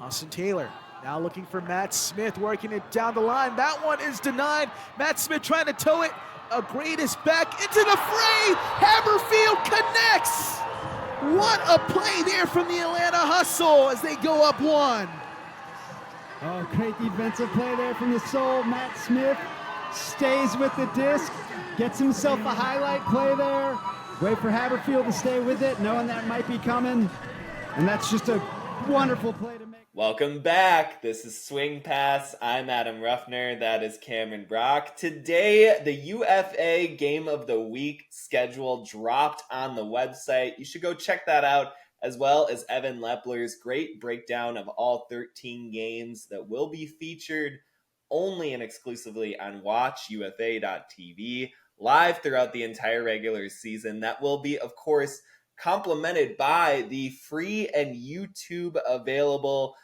Austin Taylor now looking for Matt Smith, working it down the line. That one is denied. Matt Smith trying to tow it. A greatest back into the fray. Haberfield connects. What a play there from the Atlanta Hustle as they go up one. Oh, great defensive play there from the Soul. Matt Smith stays with the disc, gets himself a highlight play there. Wait for Haberfield to stay with it, knowing that might be coming. And that's just a wonderful play to make. Welcome back. This is Swing Pass. I'm Adam Ruffner. That is Cameron Brock. Today, the UFA Game of the Week schedule dropped on the website. You should go check that out, as well as Evan Lepler's great breakdown of all 13 games that will be featured only and exclusively on watchufa.tv, live throughout the entire regular season. That will be, of course, complemented by the free and YouTube available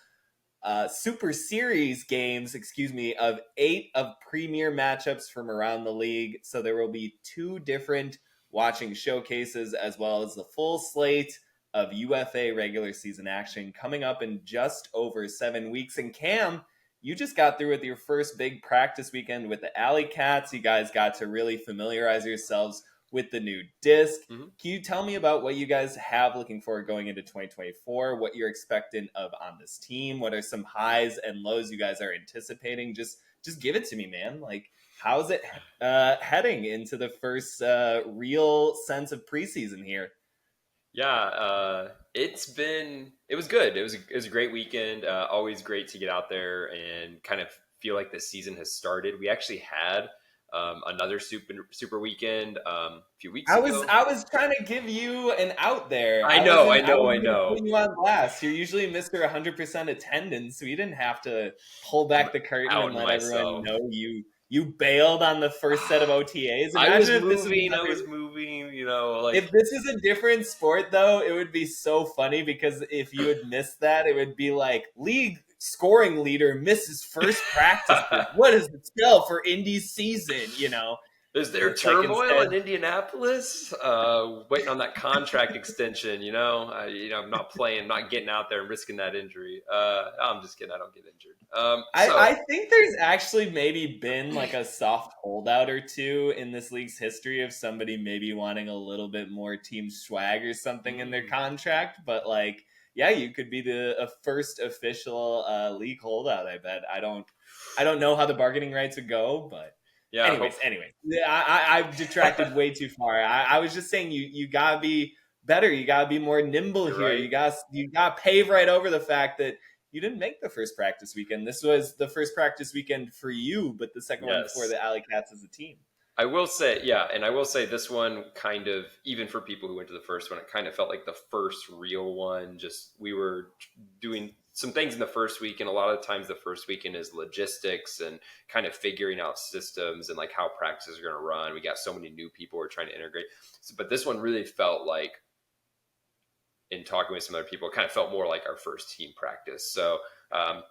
Super Series games, of 8 of premier matchups from around the league. So there will be 2 different watching showcases, as well as the full slate of UFA regular season action coming up in just over 7 weeks. And Cam, you just got through with your first big practice weekend with the AlleyCats. You guys got to really familiarize yourselves with the new disc. Mm-hmm. Can you tell me about what you guys have looking forward going into 2024, what you're expecting of on this team? What are some highs and lows you guys are anticipating? Just give it to me, man. Like, how's it heading into the first real sense of preseason here? Yeah, it was good. It was a great weekend. Always great to get out there and kind of feel like the season has started. We actually had another super weekend a few weeks ago. I was trying to give you an out there. I know. Putting you on blast. You're usually Mr. 100% attendance, so you didn't have to pull back the curtain and let everyone know you bailed on the first set of OTAs. I was moving, If this is a different sport, though, it would be so funny, because if you had missed that, it would be like, league scoring leader misses first practice. What is the spell for Indy's season, Is there turmoil in Indianapolis? Waiting on that contract extension, I'm not playing, not getting out there and risking that injury. I'm just kidding. I don't get injured. I think there's actually maybe been like a soft holdout or two in this league's history of somebody maybe wanting a little bit more team swag or something in their contract. But yeah, you could be the first official league holdout, I bet. I don't know how the bargaining rights would go, but yeah. Anyways, I've detracted way too far. I was just saying you gotta be better. You gotta be more nimble. You're here. Right. You gotta pave right over the fact that you didn't make the first practice weekend. This was the first practice weekend for you, but the second one for the AlleyCats as a team. I will say, and I will say this one kind of, even for people who went to the first one, it kind of felt like the first real one. Just we were doing some things in the first week, and a lot of times the first weekend is logistics and kind of figuring out systems and like how practices are going to run. We got so many new people we're trying to integrate. But this one really felt like, in talking with some other people, it kind of felt more like our first team practice. So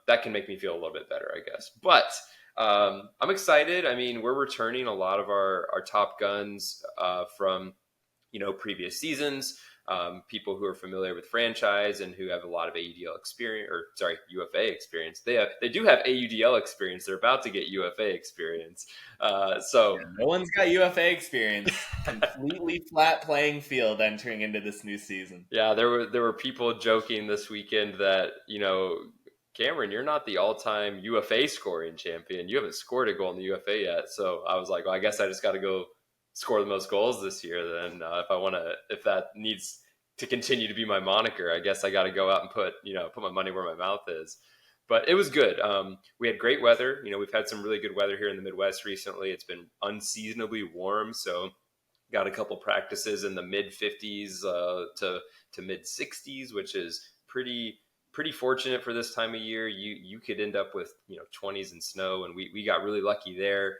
that can make me feel a little bit better, I guess. But I'm excited. I mean, we're returning a lot of our top guns from, previous seasons. People who are familiar with franchise and who have a lot of UFA experience. They do have AUDL experience. They're about to get UFA experience. No one's got UFA experience. Completely flat playing field entering into this new season. Yeah, there were people joking this weekend that, Cameron, you're not the all-time UFA scoring champion. You haven't scored a goal in the UFA yet. So I was like, well, I guess I just got to go score the most goals this year. Then if that needs to continue to be my moniker, I guess I got to go out and put my money where my mouth is. But it was good. We had great weather. We've had some really good weather here in the Midwest recently. It's been unseasonably warm. So got a couple practices in the mid 50s to mid 60s, which is pretty fortunate for this time of year. You could end up with 20s and snow, and we got really lucky there.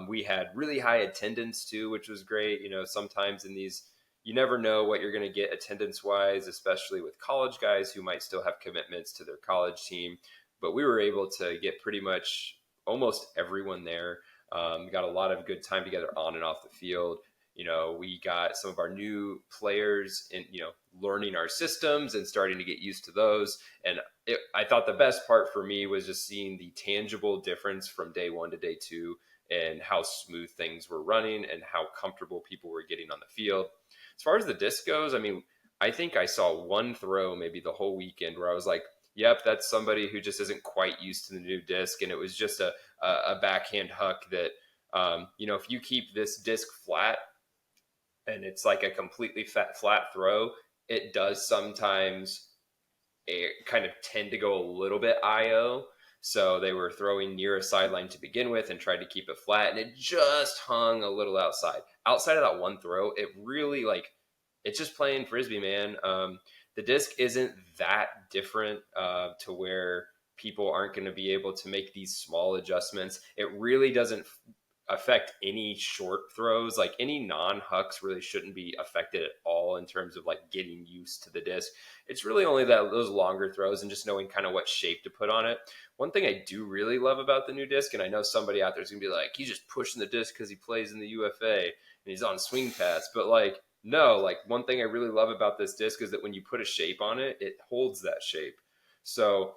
We had really high attendance too, which was great. Sometimes in these, you never know what you're going to get attendance wise, especially with college guys who might still have commitments to their college team. But we were able to get pretty much almost everyone there. Got a lot of good time together on and off the field. We got some of our new players and, learning our systems and starting to get used to those. And I thought the best part for me was just seeing the tangible difference from day 1 to day 2 and how smooth things were running and how comfortable people were getting on the field. As far as the disc goes, I mean, I think I saw one throw maybe the whole weekend where I was like, yep, that's somebody who just isn't quite used to the new disc. And it was just a backhand huck that, if you keep this disc flat and it's like a completely flat throw, it does sometimes kind of tend to go a little bit IO. So they were throwing near a sideline to begin with and tried to keep it flat, and it just hung a little outside. Outside of that one throw, it really it's just playing Frisbee, man. The disc isn't that different to where people aren't going to be able to make these small adjustments. It really doesn't affect any short throws. Like any non-hucks really shouldn't be affected at all in terms of like getting used to the disc. It's really only those longer throws and just knowing kind of what shape to put on it. One thing I do really love about the new disc, and I know somebody out there is gonna be like, he's just pushing the disc because he plays in the UFA and he's on swing pass, but no, one thing I really love about this disc is that when you put a shape on it, it holds that shape. So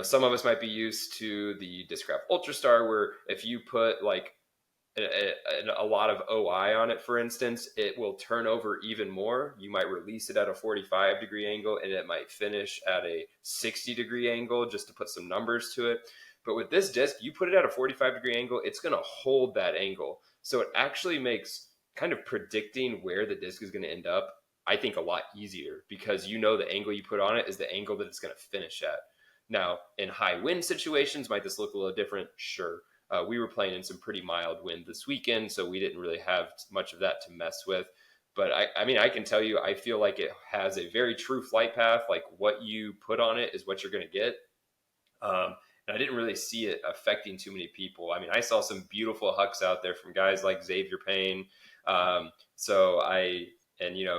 some of us might be used to the Discraft Ultrastar, where if you put a lot of OI on it, for instance, it will turn over even more. You might release it at a 45-degree angle and it might finish at a 60-degree angle just to put some numbers to it. But with this disc, you put it at a 45-degree angle, it's going to hold that angle. So it actually makes kind of predicting where the disc is going to end up, I think, a lot easier, because the angle you put on it is the angle that it's going to finish at. Now, in high wind situations, might this look a little different? Sure. We were playing in some pretty mild wind this weekend, so we didn't really have much of that to mess with. But I can tell you, I feel like it has a very true flight path. Like what you put on it is what you're going to get. And I didn't really see it affecting too many people. I mean, I saw some beautiful hucks out there from guys like Xavier Payne.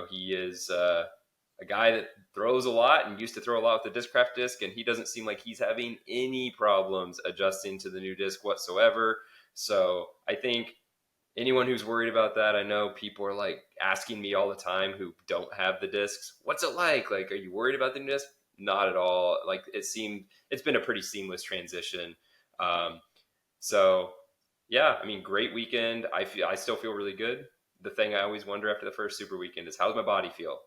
He is a guy that throws a lot and used to throw a lot with the Discraft disc, and he doesn't seem like he's having any problems adjusting to the new disc whatsoever. So I think anyone who's worried about that, I know people are asking me all the time who don't have the discs, what's it like? Are you worried about the new disc? Not at all. It's been a pretty seamless transition. Great weekend. I still feel really good. The thing I always wonder after the first super weekend is, how's my body feel?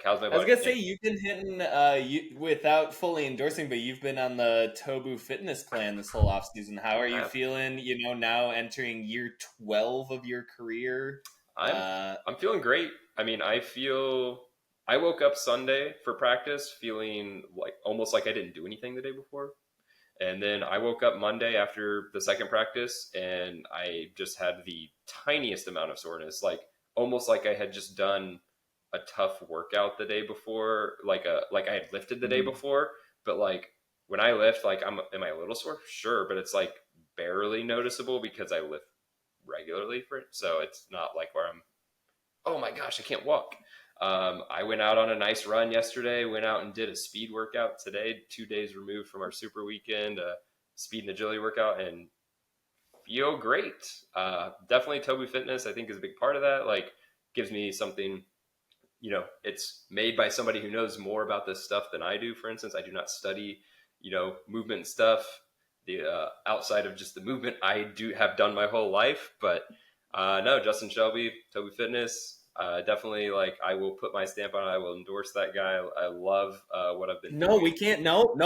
How's my body? I was gonna say, you've been hitting without fully endorsing, but you've been on the Tobu fitness plan this whole off season. How are you feeling? Now entering year 12 of your career. I'm feeling great. I woke up Sunday for practice feeling almost like I didn't do anything the day before. And then I woke up Monday after the second practice and I just had the tiniest amount of soreness, almost like I had just done a tough workout the day before, like I had lifted the day before. But when I lift, am I a little sore? Sure, but it's barely noticeable because I lift regularly for it. So it's not where I'm, oh my gosh, I can't walk. I went out on a nice run yesterday, went out and did a speed workout today, 2 days removed from our super weekend, speed and agility workout, and feel great. Definitely Tobu Fitness, I think, is a big part of that. Gives me something, it's made by somebody who knows more about this stuff than I do. For instance, I do not study, movement stuff, outside of just the movement I have done my whole life. But no, Justin Shelby, Tobu Fitness, definitely I will put my stamp on it. I will endorse that guy. I love what I've been doing. We can't. Nope.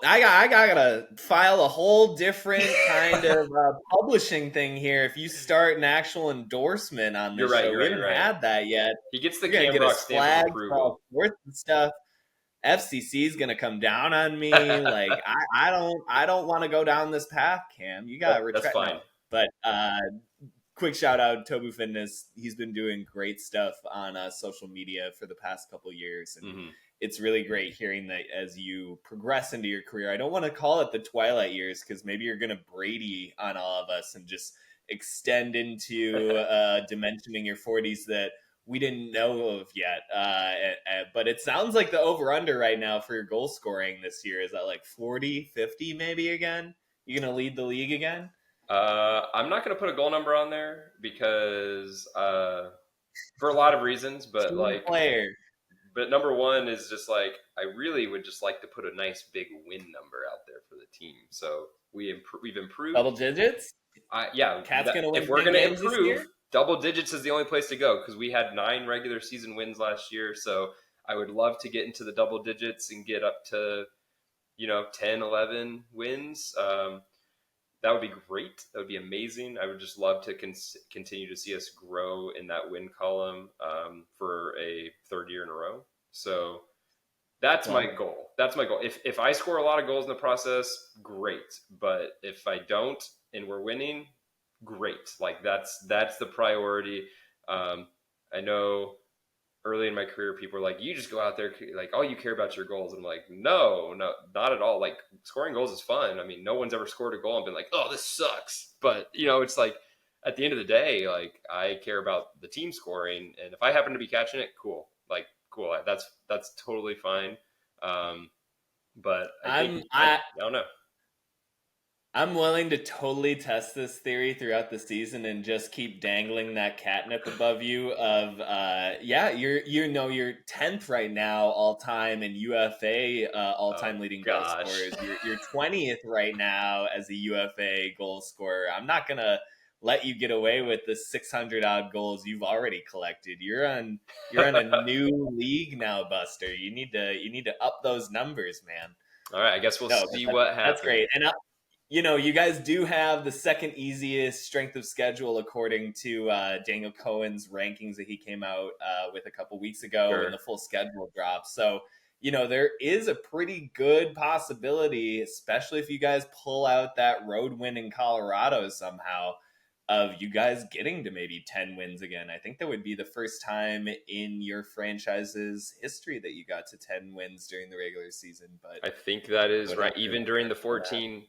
I gotta file a whole different kind of publishing thing here. If you start an actual endorsement on this show, we haven't had that yet. He gets the Cambrock stamp of approval. And stuff. FCC is gonna come down on me. I don't want to go down this path, Cam. You gotta retract. That's fine. But quick shout out Tobu Fitness. He's been doing great stuff on social media for the past couple of years, and it's really great hearing that as you progress into your career. I don't want to call it the twilight years, because maybe you're going to Brady on all of us and just extend into dimension in your 40s that we didn't know of yet. But it sounds like the over-under right now for your goal scoring this year is at 40, 50 maybe again? You going to lead the league again? I'm not going to put a goal number on there because for a lot of reasons, but player. but number one is just like, I really would just like to put a nice big win number out there for the team. So we've improved. Double digits? Cat's gonna win if we're 10 going to games this improve, year? double digits is the only place to go, because we had 9 regular season wins last year. So I would love to get into the double digits and get up to, 10, 11 wins. That would be great. That would be amazing. I would just love to continue to see us grow in that win column for a third year in a row. So that's my goal. That's my goal. If I score a lot of goals in the process, great. But if I don't and we're winning, great. Like that's the priority. I know early in my career, people were like, you just go out there, like, all you care about your goals. And I'm like, no, not at all. Like, scoring goals is fun. I mean, no one's ever scored a goal and been like, oh, this sucks. But, it's like, at the end of the day, like, I care about the team scoring. And if I happen to be catching it, cool. Like, cool. That's totally fine. But I don't know. I'm willing to totally test this theory throughout the season and just keep dangling that catnip above you of, you're 10th right now all time in UFA all time leading goal scorers. You're 20th right now as a UFA goal scorer. I'm not gonna let you get away with the 600 odd goals you've already collected. You're on a new league now, Buster. You need to up those numbers, man. All right, I guess we'll see what happens. That's great. And you guys do have the second easiest strength of schedule according to Daniel Cohen's rankings that he came out with a couple weeks ago when the full schedule drops. So, there is a pretty good possibility, especially if you guys pull out that road win in Colorado somehow, of you guys getting to maybe 10 wins again. I think that would be the first time in your franchise's history that you got to 10 wins during the regular season. But I think that is right. Even during the 14...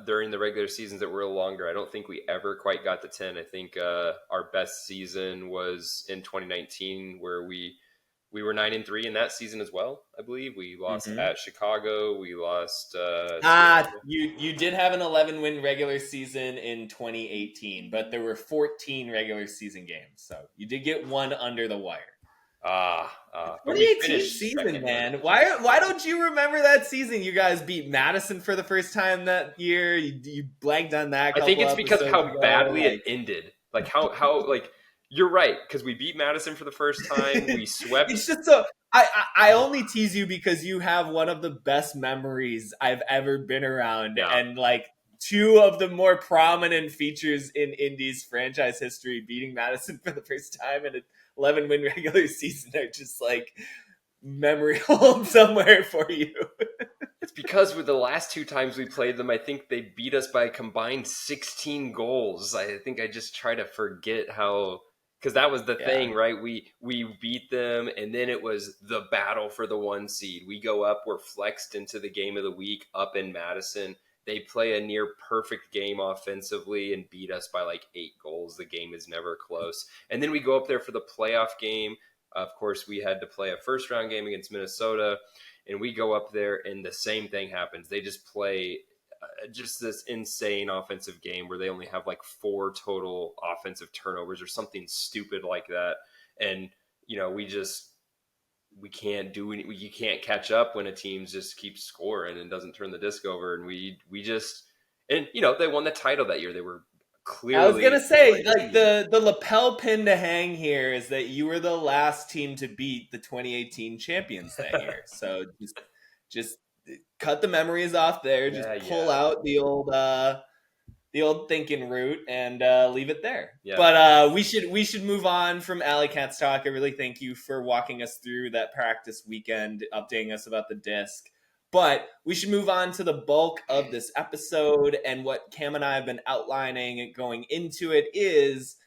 during the regular seasons that were longer, I don't think we ever quite got to 10. I think our best season was in 2019, where we were 9-3 in that season as well. I believe we lost at Chicago. We lost. You did have an 11-win regular season in 2018, but there were 14 regular season games, so you did get one under the wire. 2018 season, man. Why don't you remember that season? You guys beat Madison for the first time that year. You blanked on that. I think it's because of how badly it ended. Like how like you're right, because we beat Madison for the first time. We swept. It's just so I only tease you because you have one of the best memories I've ever been around, and like two of the more prominent features in Indy's franchise history, beating Madison for the first time in a 11-win regular season, are just like memory hold somewhere for you. It's because with the last 2 times we played them, I think they beat us by a combined 16 goals. I think I just try to forget how, because that was the thing, right? We beat them, and then it was the battle for the 1 seed. We go up, we're flexed into the game of the week up in Madison. They play a near perfect game offensively and beat us by like 8 goals. The game is never close. And then we go up there for the playoff game. Of course, we had to play a first round game against Minnesota, and we go up there and the same thing happens. They just play just this insane offensive game where they only have like 4 total offensive turnovers or something stupid like that. And, we can't do any, you can't catch up when a team just keeps scoring and doesn't turn the disc over. And we just, and they won the title that year. They were clearly. I was going to say, like the lapel pin to hang here is that you were the last team to beat the 2018 champions that year. So just cut the memories off there. Just pull out the old thinking route and leave it there. Yeah. But we should move on from AlleyCats talk. I really thank you for walking us through that practice weekend, updating us about the disc. But we should move on to the bulk of this episode, and what Cam and I have been outlining going into it is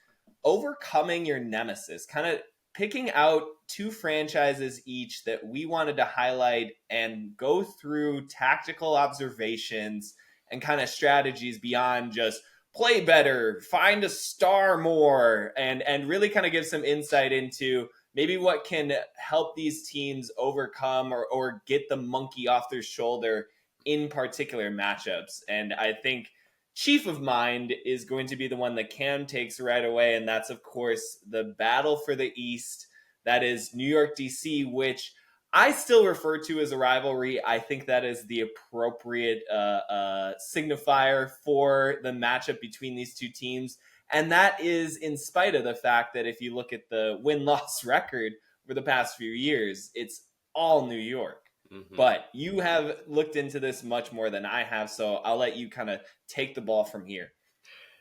overcoming your nemesis, kind of picking out 2 franchises each that we wanted to highlight and go through tactical observations and kind of strategies beyond just play better, find a star more, and really kind of give some insight into maybe what can help these teams overcome or get the monkey off their shoulder in particular matchups. And I think chief of mind is going to be the one that Cam takes right away, and that's, of course, the battle for the East That is New York, DC, which I still refer to as a rivalry. I think that is the appropriate signifier for the matchup between these two teams. And that is in spite of the fact that if you look at the win-loss record for the past few years, it's all New York. Mm-hmm. But you have looked into this much more than I have, so I'll let you kind of take the ball from here.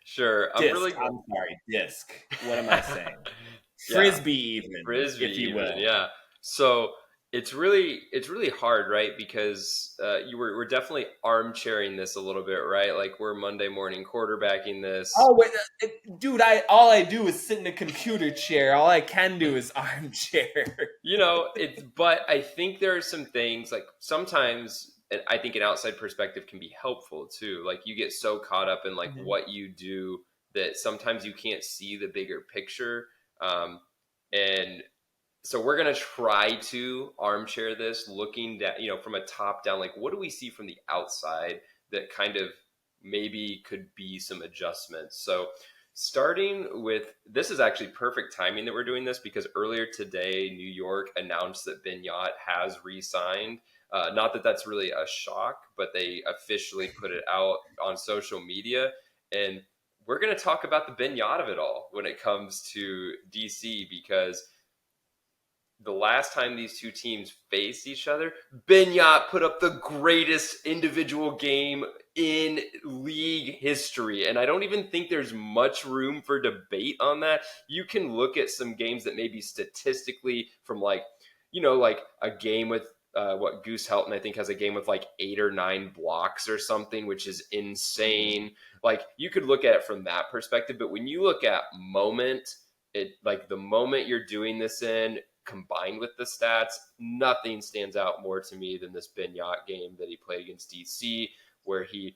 Sure. I'm sorry, disc. What am I saying? Frisbee even, Frisbee if you will. Yeah. So it's really hard, right? Because we're definitely armchairing this a little bit, right? Like we're Monday morning quarterbacking this. Oh, wait, dude! All I do is sit in a computer chair. All I can do is armchair. But I think there are some things like sometimes I think an outside perspective can be helpful too. Like you get so caught up in like what you do that sometimes you can't see the bigger picture. And so we're going to try to armchair this looking down, from a top down, like what do we see from the outside that kind of maybe could be some adjustments. So starting with, this is actually perfect timing that we're doing this because earlier today, New York announced that Benyat has re-signed. Not that that's really a shock, but they officially put it out on social media. And we're going to talk about the Benyat of it all when it comes to DC because the last time these two teams faced each other, Benyat put up the greatest individual game in league history. And I don't even think there's much room for debate on that. You can look at some games that maybe statistically from like a game with Goose Helton, I think, has a game with like 8 or 9 blocks or something, which is insane. Like you could look at it from that perspective, but when you look at the moment you're doing this in, combined with the stats, nothing stands out more to me than this Benyat game that he played against DC, where he,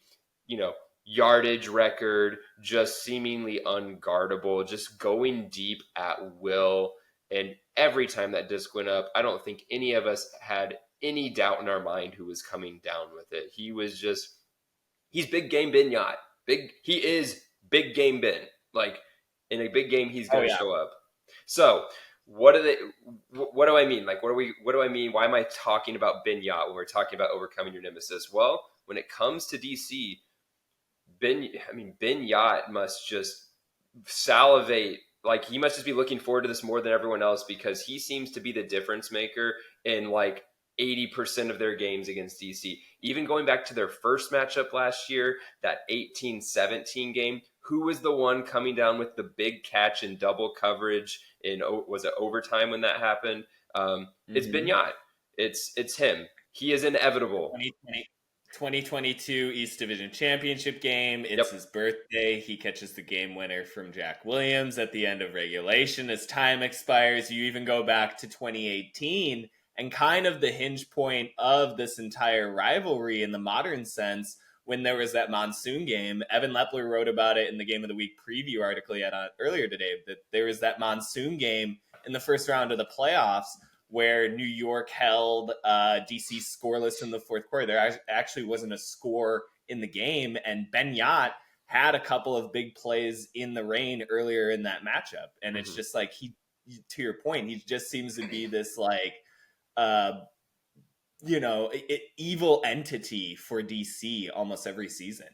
yardage record, just seemingly unguardable, just going deep at will. And every time that disc went up, I don't think any of us had any doubt in our mind who was coming down with it. He's big game Benyat. He is big game Ben. Like in a big game, he's going to show up. So what do I mean? Like, what do I mean? Why am I talking about Benyat when we're talking about overcoming your nemesis? Well, when it comes to DC, Benyat must just salivate. Like, he must just be looking forward to this more than everyone else because he seems to be the difference maker in like 80% of their games against DC. Even going back to their first matchup last year, that 18-17 game, who was the one coming down with the big catch in double coverage was it overtime when that happened? It's Benyat. It's him. He is inevitable. 2022 East Division Championship game. It's his birthday. He catches the game winner from Jack Williams at the end of regulation. As time expires, you even go back to 2018 and kind of the hinge point of this entire rivalry in the modern sense when there was that monsoon game. Evan Lepler wrote about it in the Game of the Week preview article he had earlier today, that there was that monsoon game in the first round of the playoffs where New York held DC scoreless in the fourth quarter. There actually wasn't a score in the game, and Benyat had a couple of big plays in the rain earlier in that matchup. And it's just like, to your point, he just seems to be this like, evil entity for DC almost every season.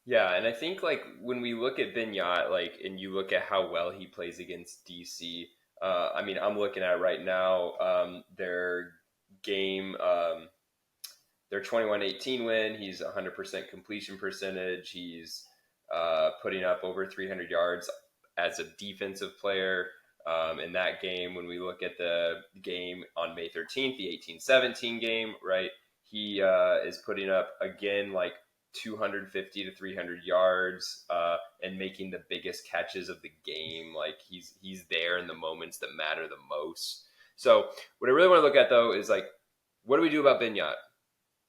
Yeah, and I think like when we look at Benyat, and you look at how well he plays against DC, I'm looking at it right now. Their game, their 21-18 win. He's 100% completion percentage. He's putting up over 300 yards as a defensive player. In that game, when we look at the game on May 13th, the 18-17 game, right, he is putting up, again, like 250 to 300 yards and making the biggest catches of the game. Like, he's there in the moments that matter the most. So what I really want to look at, though, is, like, what do we do about Benyat?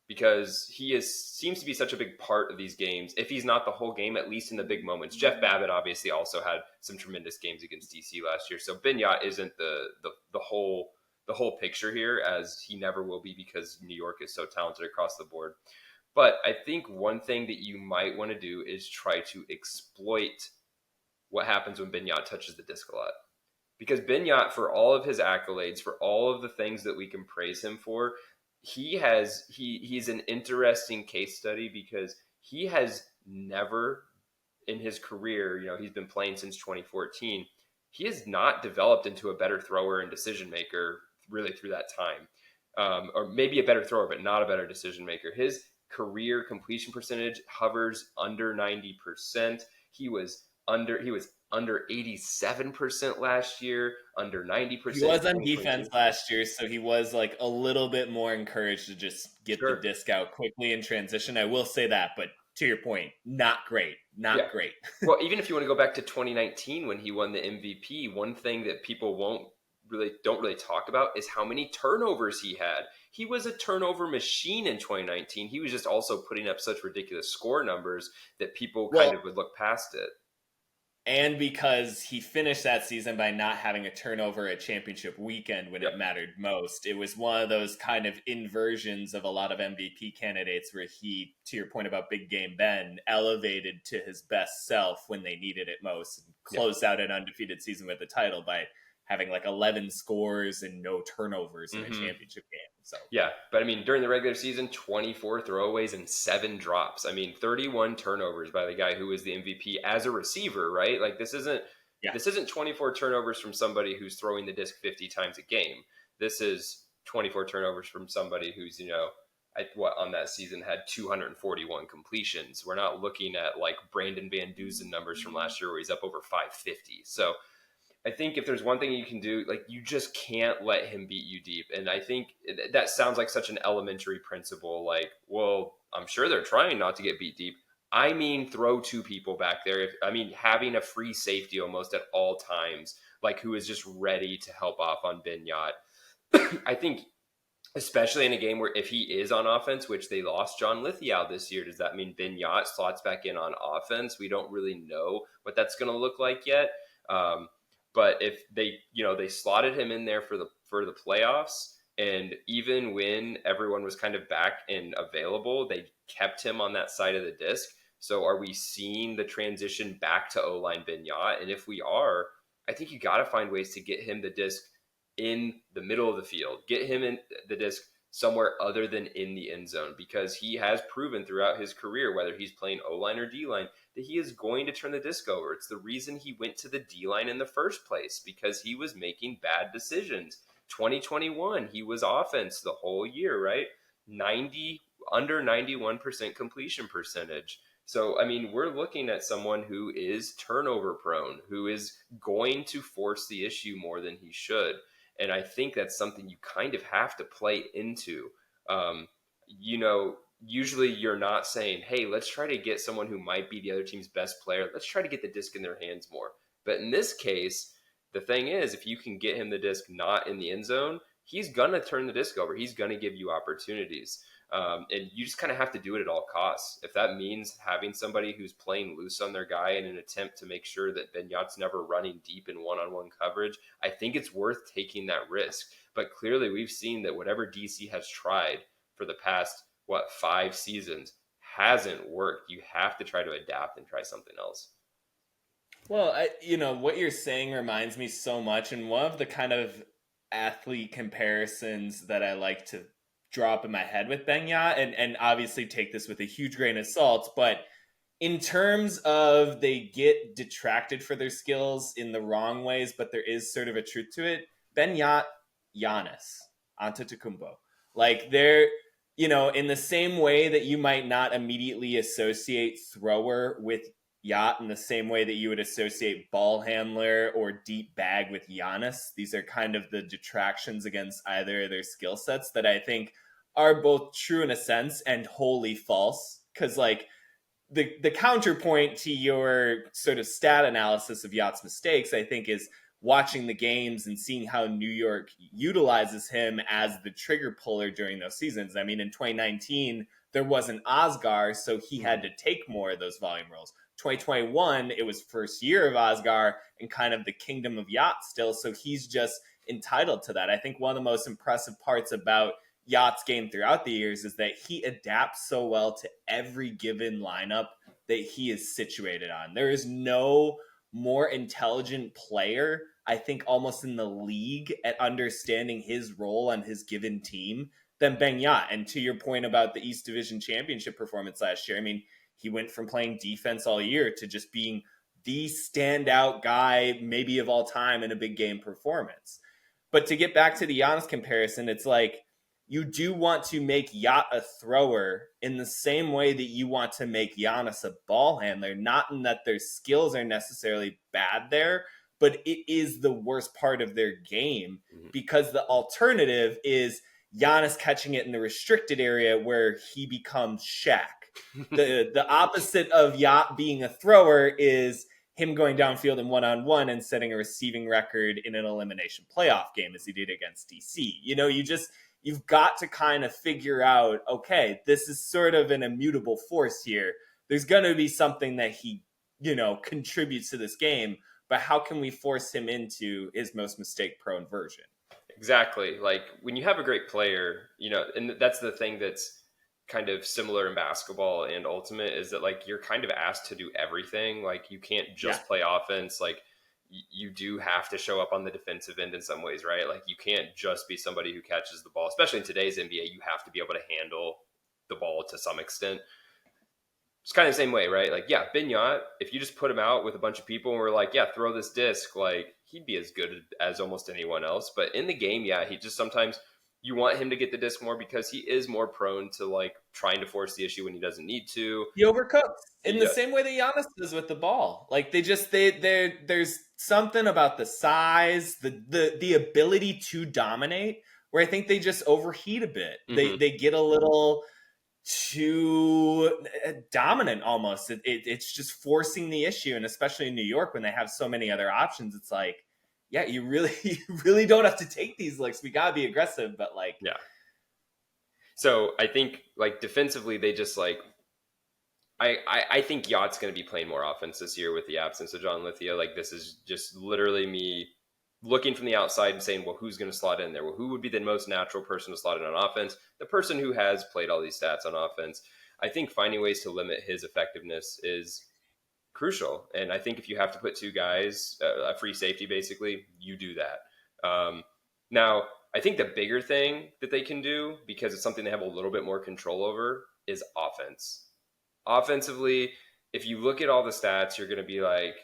Because he seems to be such a big part of these games. If he's not the whole game, at least in the big moments. Jeff Babbitt obviously also had some tremendous games against DC last year. So Benyat isn't the whole picture here, as he never will be because New York is so talented across the board. But I think one thing that you might want to do is try to exploit what happens when Benyat touches the disc a lot. Because Ben Yacht, for all of his accolades, for all of the things that we can praise him for, he's an interesting case study because he has never in his career, he's been playing since 2014. He has not developed into a better thrower and decision maker really through that time. Or maybe a better thrower, but not a better decision maker. His career completion percentage hovers under 90%. He was under 87% last year, under 90%. He was on defense last year, so he was like a little bit more encouraged to just get the disc out quickly in transition. I will say that, but to your point, not great. Great. Well, even if you want to go back to 2019 when he won the MVP, one thing that people don't really talk about is how many turnovers he had. He was a turnover machine in 2019. He was just also putting up such ridiculous score numbers that people kind of would look past it. And because he finished that season by not having a turnover at championship weekend when it mattered most. It was one of those kind of inversions of a lot of MVP candidates where he, to your point about Big Game Ben, elevated to his best self when they needed it most and closed out an undefeated season with the title by having like 11 scores and no turnovers in a championship game. So but I mean, during the regular season, 24 throwaways and 7 drops. I mean, 31 turnovers by the guy who was the MVP as a receiver, right? Like this isn't 24 turnovers from somebody who's throwing the disc 50 times a game. This is 24 turnovers from somebody who's, on that season had 241 completions. We're not looking at like Brandon Van Dusen numbers from last year where he's up over 550. So I think if there's one thing you can do, like you just can't let him beat you deep. And I think that sounds like such an elementary principle. Like, well, I'm sure they're trying not to get beat deep. I mean, throw 2 people back there. Having a free safety almost at all times, like who is just ready to help off on Ben Yacht. I think, especially in a game where if he is on offense, which they lost John Lithgow this year, does that mean Ben Yacht slots back in on offense? We don't really know what that's going to look like yet. But if they slotted him in there for the playoffs, and even when everyone was kind of back and available, they kept him on that side of the disc. So are we seeing the transition back to O-line Ben Yacht? And if we are, I think you got to find ways to get him the disc in the middle of the field, get him in the disc somewhere other than in the end zone, because he has proven throughout his career, whether he's playing O-line or D-line, that he is going to turn the disc over. It's the reason he went to the D-line in the first place, because he was making bad decisions. 2021, he was offense the whole year, right? Under 91% completion percentage. So, I mean, we're looking at someone who is turnover prone, who is going to force the issue more than he should. And I think that's something you kind of have to play into. Usually you're not saying, hey, let's try to get someone who might be the other team's best player. Let's try to get the disc in their hands more. But in this case, the thing is, if you can get him the disc not in the end zone, he's going to turn the disc over. He's going to give you opportunities. And you just kind of have to do it at all costs. If that means having somebody who's playing loose on their guy in an attempt to make sure that Ben Yacht's never running deep in one-on-one coverage, I think it's worth taking that risk. But clearly we've seen that whatever DC has tried for the past, 5 seasons hasn't worked. You have to try to adapt and try something else. Well, what you're saying reminds me so much. And one of the kind of athlete comparisons that I like to drop in my head with Ben Yacht, and obviously take this with a huge grain of salt, but in terms of they get detracted for their skills in the wrong ways, but there is sort of a truth to it. Ben Yacht, Giannis Antetokounmpo. Like they're, in the same way that you might not immediately associate thrower with Yacht in the same way that you would associate ball handler or deep bag with Giannis. These are kind of the detractions against either of their skill sets that I think are both true in a sense and wholly false. Because like the counterpoint to your sort of stat analysis of Yacht's mistakes, I think, is watching the games and seeing how New York utilizes him as the trigger puller during those seasons. I mean, in 2019, there wasn't Oscar, so he had to take more of those volume roles. 2021, it was first year of Oscar and kind of the kingdom of Yacht still, so he's just entitled to that. I think one of the most impressive parts about Yacht's game throughout the years is that he adapts so well to every given lineup that he is situated on. There is no more intelligent player I think, almost in the league at understanding his role on his given team than Beignet. And to your point about the East Division Championship performance last year, I mean, he went from playing defense all year to just being the standout guy, maybe of all time, in a big game performance. But to get back to the Giannis comparison, it's like you do want to make Yacht a thrower in the same way that you want to make Giannis a ball handler, not in that their skills are necessarily bad there, but it is the worst part of their game, because the alternative is Giannis catching it in the restricted area where he becomes Shaq. The opposite of Yacht being a thrower is him going downfield in one-on-one and setting a receiving record in an elimination playoff game, as he did against DC. You know, you've got to kind of figure out, okay, this is sort of an immutable force here. There's going to be something that he, you know, contributes to this game, but how can we force him into his most mistake-prone version? Exactly. Like, when you have a great player, you know, and that's the thing that's kind of similar in basketball and Ultimate, is that, like, you're kind of asked to do everything. Like, you can't just play offense. Like, you do have to show up on the defensive end in some ways, right? Like, you can't just be somebody who catches the ball, especially in today's NBA. You have to be able to handle the ball to some extent. It's kind of the same way, right? Like, yeah, Beignet, if you just put him out with a bunch of people and we're like, yeah, throw this disc, like, he'd be as good as almost anyone else. But in the game, yeah, he just sometimes you want him to get the disc more because he is more prone to, like, trying to force the issue when he doesn't need to. He overcooks in the same way that Giannis does with the ball. Like, there's something about the size, the ability to dominate, where I think they just overheat a bit. They get a little too dominant almost. It's just forcing the issue, and especially in New York when they have so many other options, it's like, yeah, you really don't have to take these licks. We gotta be aggressive, but like, yeah. So I think, like, defensively, they just, like, I think Yacht's going to be playing more offense this year with the absence of John Lithia. Like, this is just literally me looking from the outside and saying, well, who's going to slot in there? Well, who would be the most natural person to slot in on offense? The person who has played all these stats on offense. I think finding ways to limit his effectiveness is crucial. And I think if you have to put two guys, a free safety, basically, you do that. Now, I think the bigger thing that they can do, because it's something they have a little bit more control over, is offense. Offensively, if you look at all the stats, you're going to be like,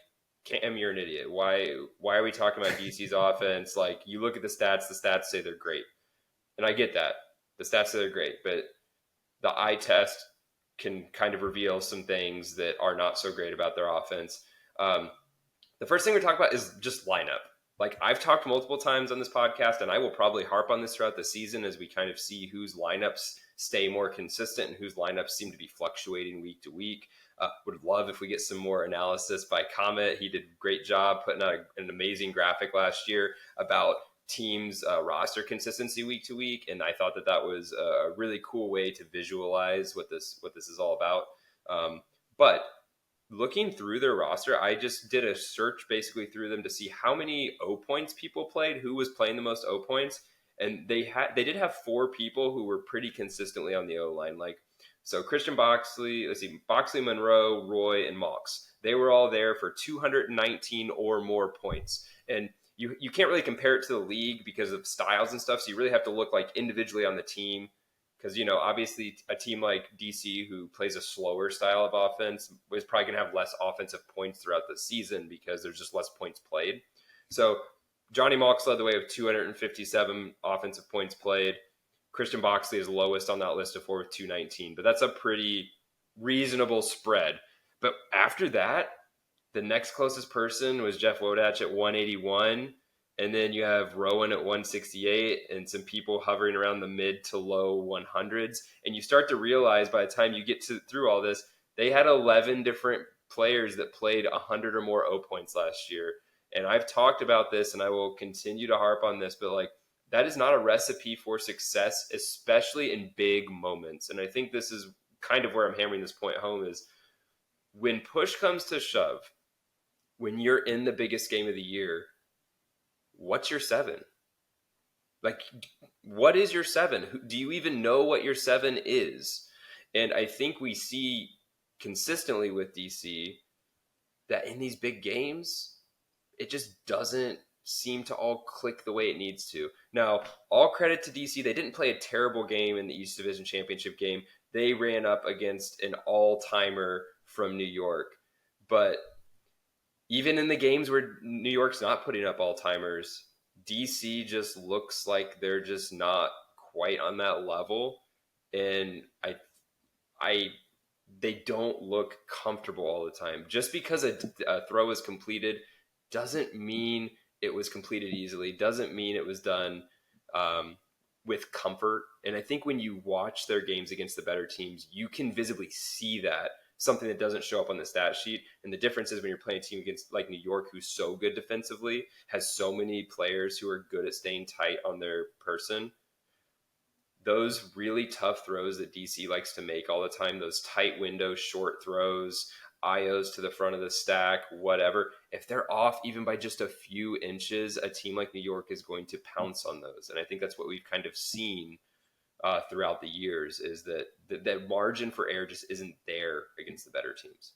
Cam, you're an idiot. Why are we talking about DC's offense? Like, you look at the stats say they're great. And I get that. The stats say they're great, but the eye test can kind of reveal some things that are not so great about their offense. The first thing we're talking about is just lineup. Like, I've talked multiple times on this podcast, and I will probably harp on this throughout the season as we kind of see whose lineups stay more consistent and whose lineups seem to be fluctuating week to week. Would love if we get some more analysis by Comet. He did a great job putting out an amazing graphic last year about teams' roster consistency week to week, and I thought that was a really cool way to visualize what this is all about. But looking through their roster, I just did a search basically through them to see how many O points people played, who was playing the most O points, and they did have 4 people who were pretty consistently on the O line. Like, so Christian Boxley, Boxley, Monroe, Roy, and Mox. They were all there for 219 or more points. And you can't really compare it to the league because of styles and stuff, so you really have to look, like, individually on the team. Because, you know, obviously a team like DC, who plays a slower style of offense, is probably going to have less offensive points throughout the season because there's just less points played. So Johnny Mox led the way with 257 offensive points played. Christian Boxley is lowest on that list of 4 with 219, but that's a pretty reasonable spread. But after that, the next closest person was Jeff Wodach at 181. And then you have Rowan at 168 and some people hovering around the mid to low 100s. And you start to realize by the time you get through all this, they had 11 different players that played 100 or more O points last year. And I've talked about this and I will continue to harp on this, but, like, that is not a recipe for success, especially in big moments. And I think this is kind of where I'm hammering this point home is when push comes to shove, when you're in the biggest game of the year, what's your 7? Like, what is your 7? Do you even know what your 7 is? And I think we see consistently with DC that in these big games, it just doesn't seem to all click the way it needs to. Now, all credit to DC. They didn't play a terrible game in the East Division Championship game. They ran up against an all-timer from New York. But even in the games where New York's not putting up all-timers, DC just looks like they're just not quite on that level. And they don't look comfortable all the time. Just because a throw is completed doesn't mean it was completed easily, doesn't mean it was done with comfort. And I think when you watch their games against the better teams, you can visibly see that, something that doesn't show up on the stat sheet. And the difference is when you're playing a team against like New York, who's so good defensively, has so many players who are good at staying tight on their person, those really tough throws that DC likes to make all the time, those tight window short throws, IOs to the front of the stack, whatever, if they're off even by just a few inches, a team like New York is going to pounce on those. And I think that's what we've kind of seen throughout the years, is that margin for error just isn't there against the better teams.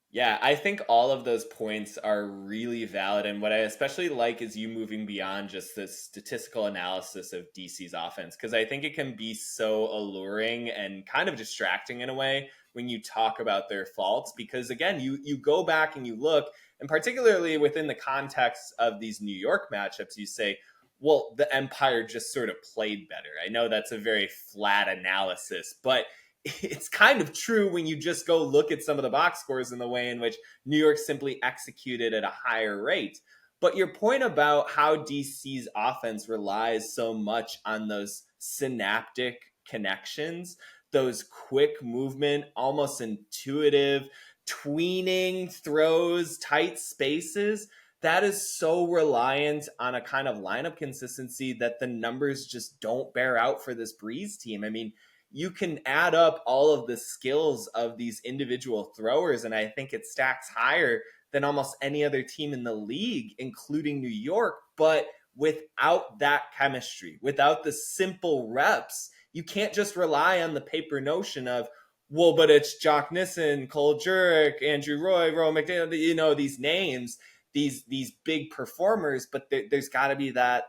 Yeah, I think all of those points are really valid. And what I especially like is you moving beyond just the statistical analysis of DC's offense, because I think it can be so alluring and kind of distracting in a way when you talk about their faults. Because again, you go back and you look, and particularly within the context of these New York matchups, you say, well, the Empire just sort of played better. I know that's a very flat analysis, but it's kind of true when you just go look at some of the box scores and the way in which New York simply executed at a higher rate. But your point about how DC's offense relies so much on those synaptic connections, those quick movement, almost intuitive, tweening throws, tight spaces, that is so reliant on a kind of lineup consistency that the numbers just don't bear out for this Breeze team. I mean, you can add up all of the skills of these individual throwers, and I think it stacks higher than almost any other team in the league, including New York. But without that chemistry, without the simple reps, you can't just rely on the paper notion of, well, but it's Jock Nissen, Cole Jurek, Andrew Roy, Ro McDaniel, these names, these big performers, but there's got to be that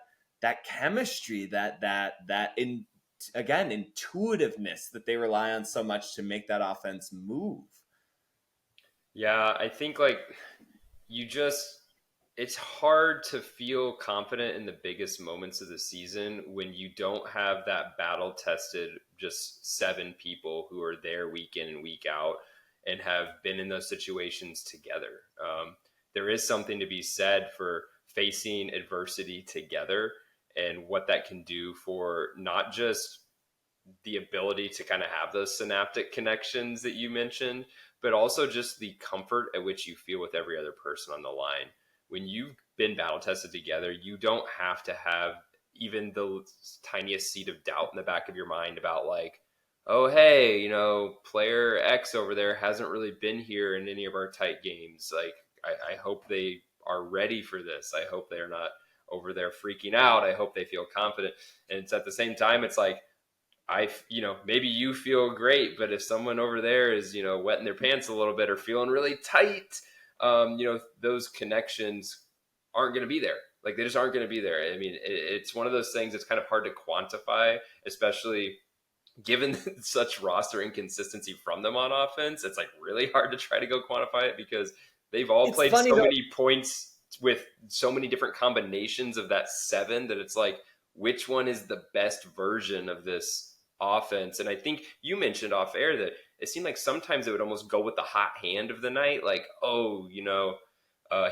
chemistry, again, intuitiveness that they rely on so much to make that offense move. Yeah, I think it's hard to feel confident in the biggest moments of the season when you don't have that battle tested, just 7 people who are there week in and week out and have been in those situations together. There is something to be said for facing adversity together and what that can do for not just the ability to kind of have those synaptic connections that you mentioned, but also just the comfort at which you feel with every other person on the line. When you've been battle tested together, you don't have to have even the tiniest seed of doubt in the back of your mind about like, oh, hey, player X over there hasn't really been here in any of our tight games. Like, I hope they are ready for this. I hope they're not over there freaking out. I hope they feel confident. And it's at the same time, it's like, maybe you feel great, but if someone over there is, wetting their pants a little bit or feeling really tight, those connections aren't going to be there. Like, they just aren't going to be there. I mean, it's one of those things that's kind of hard to quantify, especially given such roster inconsistency from them on offense. It's like really hard to try to go quantify it because they've all played so many points with so many different combinations of that 7 that it's like, which one is the best version of this offense? And I think you mentioned off air that it seemed like sometimes it would almost go with the hot hand of the night. Like,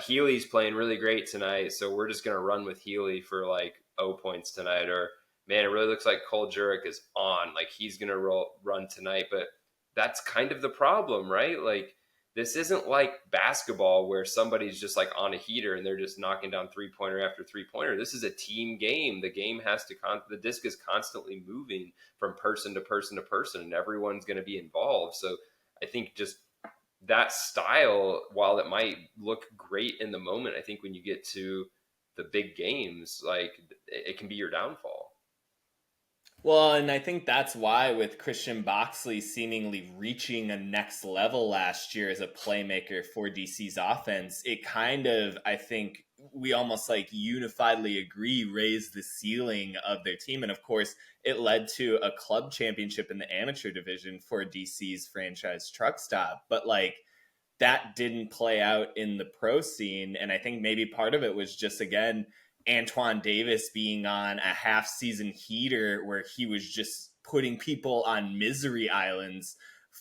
Healy's playing really great tonight, so we're just going to run with Healy for like 0 points tonight. Or, man, it really looks like Cole Jurek is on. Like, he's going to run tonight. But that's kind of the problem, right? Like, this isn't like basketball where somebody's just like on a heater and they're just knocking down 3-pointer after 3-pointer. This is a team game. The game has to the disc is constantly moving from person to person to person, and everyone's going to be involved. So I think just that style, while it might look great in the moment, I think when you get to the big games, like, it can be your downfall. Well, and I think that's why with Christian Boxley seemingly reaching a next level last year as a playmaker for DC's offense, it kind of, I think, we almost like unifiedly agree raised the ceiling of their team. And of course, it led to a club championship in the amateur division for DC's franchise truck stop. But like, that didn't play out in the pro scene. And I think maybe part of it was just, again, Antoine Davis being on a half season heater where he was just putting people on misery islands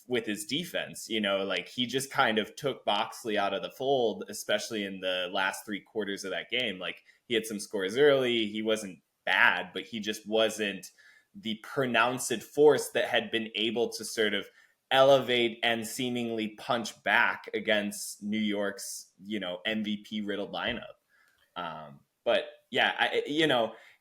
with his defense. You know, like he just kind of took Boxley out of the fold, especially in the last 3 quarters of that game. Like he had some scores early. He wasn't bad, but he just wasn't the pronounced force that had been able to sort of elevate and seemingly punch back against New York's, you know, MVP riddled lineup. But yeah,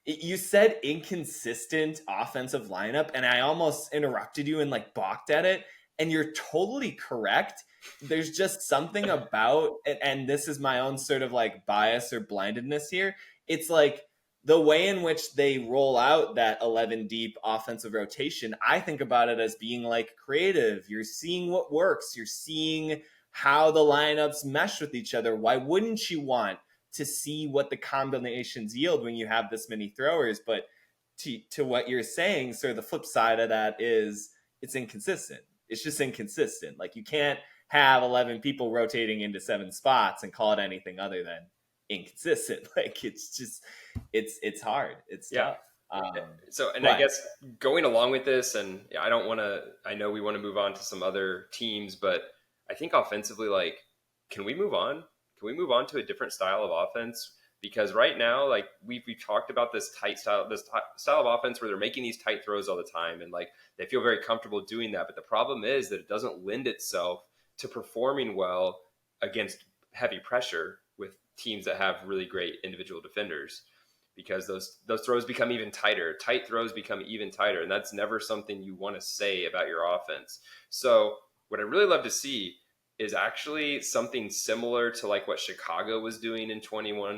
you said inconsistent offensive lineup, and I almost interrupted you and like balked at it. And you're totally correct. There's just something about it, and this is my own sort of like bias or blindedness here. It's like the way in which they roll out that 11 deep offensive rotation, I think about it as being like creative. You're seeing what works. You're seeing how the lineups mesh with each other. Why wouldn't you want to see what the combinations yield when you have this many throwers? But to what you're saying, sir, the flip side of that is it's inconsistent. It's just inconsistent. Like you can't have 11 people rotating into 7 spots and call it anything other than inconsistent. Like it's just, it's hard. It's tough. I guess going along with this, and I know we want to move on to some other teams, but I think offensively, like, can we move on? Can we move on to a different style of offense? Because right now, like we've talked about this style of offense where they're making these tight throws all the time, and like they feel very comfortable doing that. But the problem is that it doesn't lend itself to performing well against heavy pressure with teams that have really great individual defenders, because those throws become even tighter. Tight throws become even tighter, and that's never something you want to say about your offense. So what I'd really love to see is actually something similar to like what Chicago was doing in 2021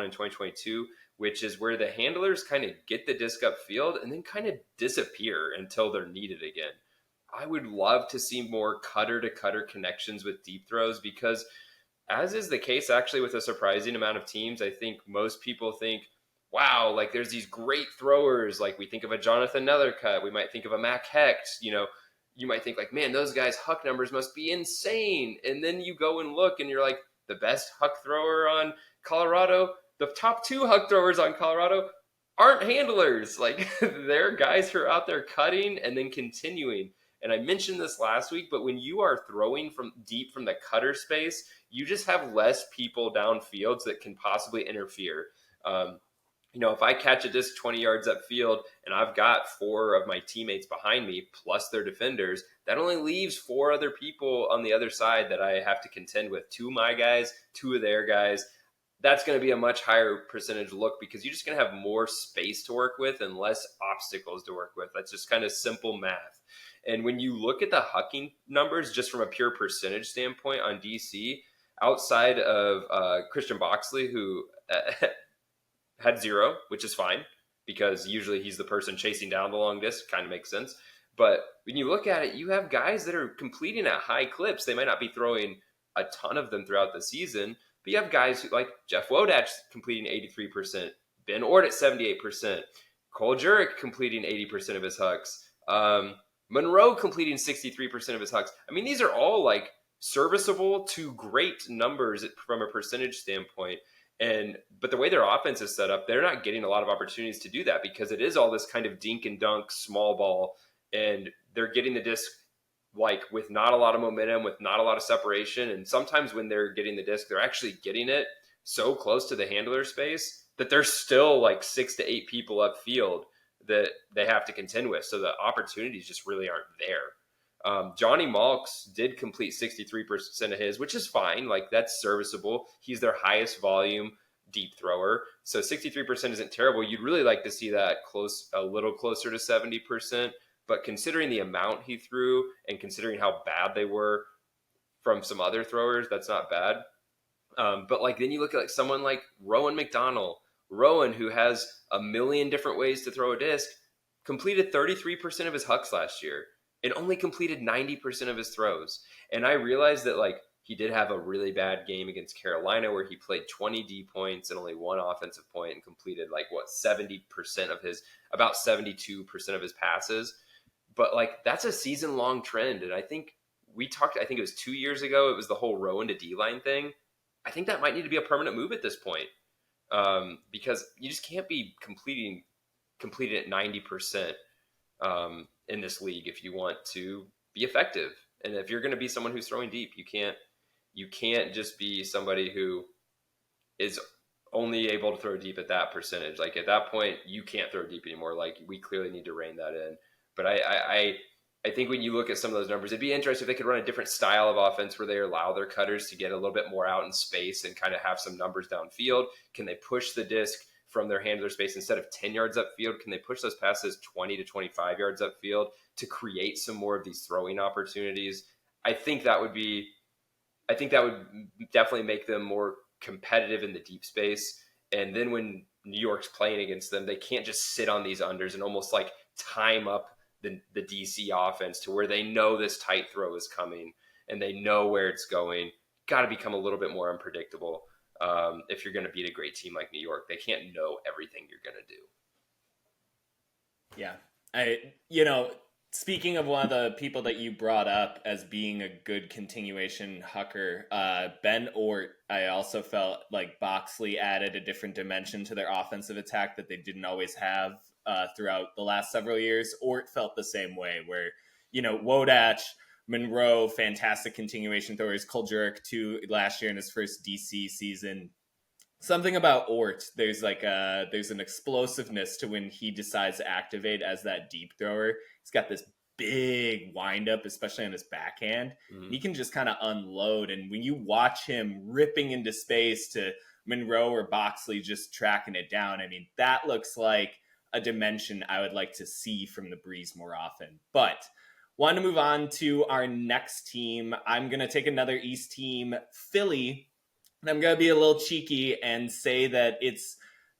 and 2022, which is where the handlers kind of get the disc upfield and then kind of disappear until they're needed again. I would love to see more cutter-to-cutter connections with deep throws, because as is the case actually with a surprising amount of teams, I think most people think, wow, like there's these great throwers. Like we think of a Jonathan Nethercutt, we might think of a Mac Hecht, you might think like, man, those guys' huck numbers must be insane. And then you go and look and you're like, the best huck thrower on Colorado, the top 2 huck throwers on Colorado aren't handlers. Like they're guys who are out there cutting and then continuing. And I mentioned this last week, but when you are throwing from deep from the cutter space, you just have less people downfield that can possibly interfere. If I catch a disc 20 yards upfield and I've got 4 of my teammates behind me plus their defenders, that only leaves 4 other people on the other side that I have to contend with. 2 of my guys, 2 of their guys. That's going to be a much higher percentage look, because you're just going to have more space to work with and less obstacles to work with. That's just kind of simple math. And when you look at the hucking numbers, just from a pure percentage standpoint on DC, outside of Christian Boxley, who had 0, which is fine, because usually he's the person chasing down the long disc, kind of makes sense. But when you look at it, you have guys that are completing at high clips. They might not be throwing a ton of them throughout the season, but you have guys who, like Jeff Wodach completing 83%, Ben Ord at 78%, Cole Jurek completing 80% of his hucks, Monroe completing 63% of his hucks. I mean, these are all like serviceable to great numbers from a percentage standpoint. But the way their offense is set up, they're not getting a lot of opportunities to do that, because it is all this kind of dink and dunk small ball, and they're getting the disc like with not a lot of momentum, with not a lot of separation. And sometimes when they're getting the disc, they're actually getting it so close to the handler space that there's still like 6 to 8 people upfield that they have to contend with. So the opportunities just really aren't there. Johnny Malks did complete 63% of his, which is fine. Like that's serviceable. He's their highest volume deep thrower. So 63% isn't terrible. You'd really like to see that a little closer to 70%. But considering the amount he threw and considering how bad they were from some other throwers, that's not bad. But like then you look at like someone like Rowan McDonald. Rowan, who has a million different ways to throw a disc, completed 33% of his hucks last year and only completed 90% of his throws. And I realized that like He did have a really bad game against Carolina where he played 20 D points and only 1 offensive point and completed about 72% of his passes. But that's a season long trend. And I think it was 2 years ago, it was the whole row into D-line thing. I think that might need to be a permanent move at this point, because you just can't be completing at 90% in this league if you want to be effective. And if you're going to be someone who's throwing deep, you can't just be somebody who is only able to throw deep at that percentage. At that point, you can't throw deep anymore. We clearly need to rein that in. But I think when you look at some of those numbers, it'd be interesting if they could run a different style of offense where they allow their cutters to get a little bit more out in space and kind of have some numbers downfield. Can they push the disc from their handler space instead of 10 yards upfield? Can they push those passes 20 to 25 yards upfield to create some more of these throwing opportunities? I think that would definitely make them more competitive in the deep space. And then when New York's playing against them, they can't just sit on these unders and almost time up the DC offense to where they know this tight throw is coming and they know where it's going. Got to become a little bit more unpredictable if you're going to beat a great team like New York. They can't know everything you're going to do. Yeah. Speaking of one of the people that you brought up as being a good continuation Hucker, Ben Ort, I also felt like Boxley added a different dimension to their offensive attack that they didn't always have throughout the last several years. Ort felt the same way where, Wodach, Monroe, fantastic continuation throwers, Kuljuric too last year in his first DC season. Something about Ort, there's an explosiveness to when he decides to activate as that deep thrower. He's got this big windup, especially on his backhand. Mm-hmm. He can just kind of unload. And when you watch him ripping into space to Monroe or Boxley just tracking it down, that looks like a dimension I would like to see from the Breeze more often. But want to move on to our next team. I'm going to take another East team, Philly. And I'm going to be a little cheeky and say that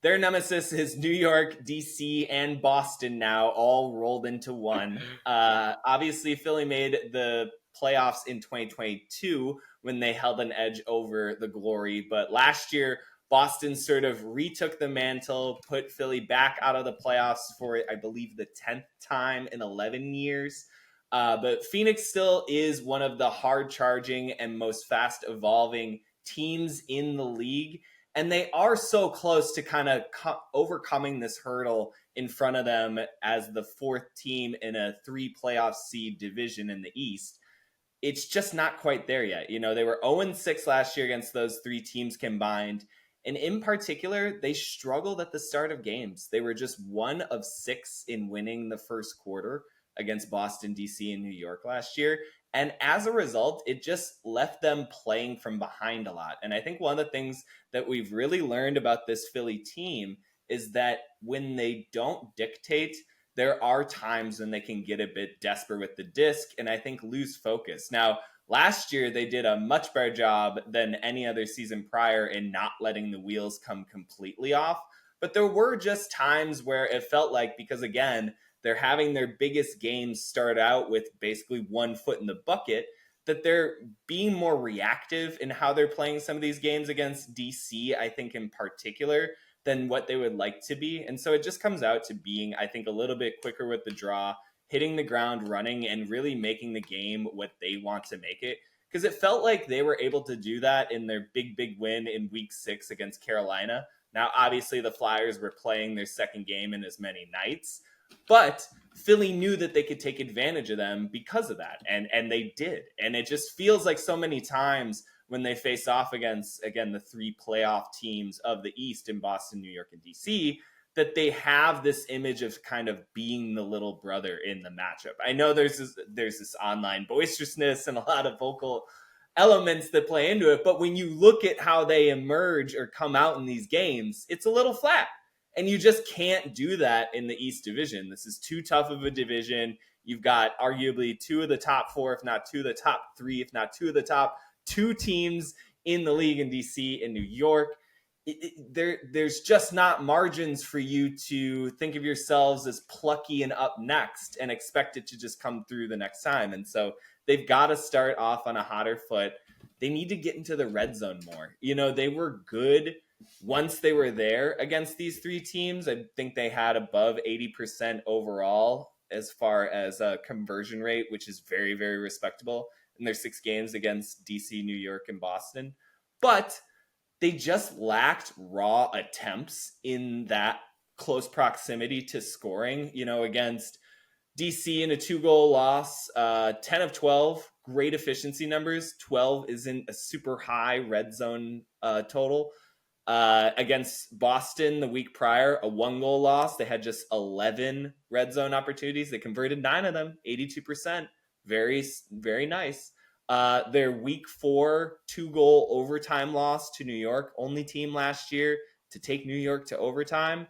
their nemesis is New York, DC, and Boston now, all rolled into one. Obviously, Philly made the playoffs in 2022 when they held an edge over the Glory. But last year, Boston sort of retook the mantle, put Philly back out of the playoffs for, I believe, the 10th time in 11 years. But Phoenix still is one of the hard-charging and most fast-evolving teams in the league. And they are so close to kind of overcoming this hurdle in front of them as the 4th team in a 3 playoff seed division in the East. It's just not quite there yet. They were 0-6 last year against those 3 teams combined. And in particular, they struggled at the start of games. They were just 1 of 6 in winning the first quarter against Boston, DC, and New York last year. And as a result, it just left them playing from behind a lot. And I think one of the things that we've really learned about this Philly team is that when they don't dictate, there are times when they can get a bit desperate with the disc and I think lose focus. Now, last year, they did a much better job than any other season prior in not letting the wheels come completely off. But there were just times where it felt like, because again, they're having their biggest games start out with basically 1 foot in the bucket, that they're being more reactive in how they're playing some of these games against DC, I think in particular, than what they would like to be. And so it just comes out to being, I think, a little bit quicker with the draw, hitting the ground running, and really making the game what they want to make it. Because it felt like they were able to do that in their big win in week 6 against Carolina. Now, obviously, the Flyers were playing their second game in as many nights, but Philly knew that they could take advantage of them because of that, and they did. And it just feels like so many times when they face off against, again, the 3 playoff teams of the East in Boston, New York, and DC, that they have this image of kind of being the little brother in the matchup. I know there's this online boisterousness and a lot of vocal elements that play into it, but when you look at how they emerge or come out in these games, it's a little flat. And you just can't do that in the East Division. This is too tough of a division. You've got arguably 2 of the top 4, if not 2 of the top 3, if not 2 of the top 2 teams in the league in DC and New York. There's just not margins for you to think of yourselves as plucky and up next and expect it to just come through the next time. And so they've got to start off on a hotter foot. they need to get into the red zone more. You know, they were good once they were there against these three teams. I think they had above 80% overall as far as a conversion rate, which is very, very respectable in their 6 games against DC, New York, and Boston. But they just lacked raw attempts in that close proximity to scoring, you know, against DC in a 2-goal loss, 10 of 12, great efficiency numbers. 12 isn't a super high red zone total. Against Boston the week prior, a 1-goal loss. They had just 11 red zone opportunities. They converted 9 of them, 82%. Very, very nice. Their week 4 2-goal overtime loss to New York, only team last year to take New York to overtime.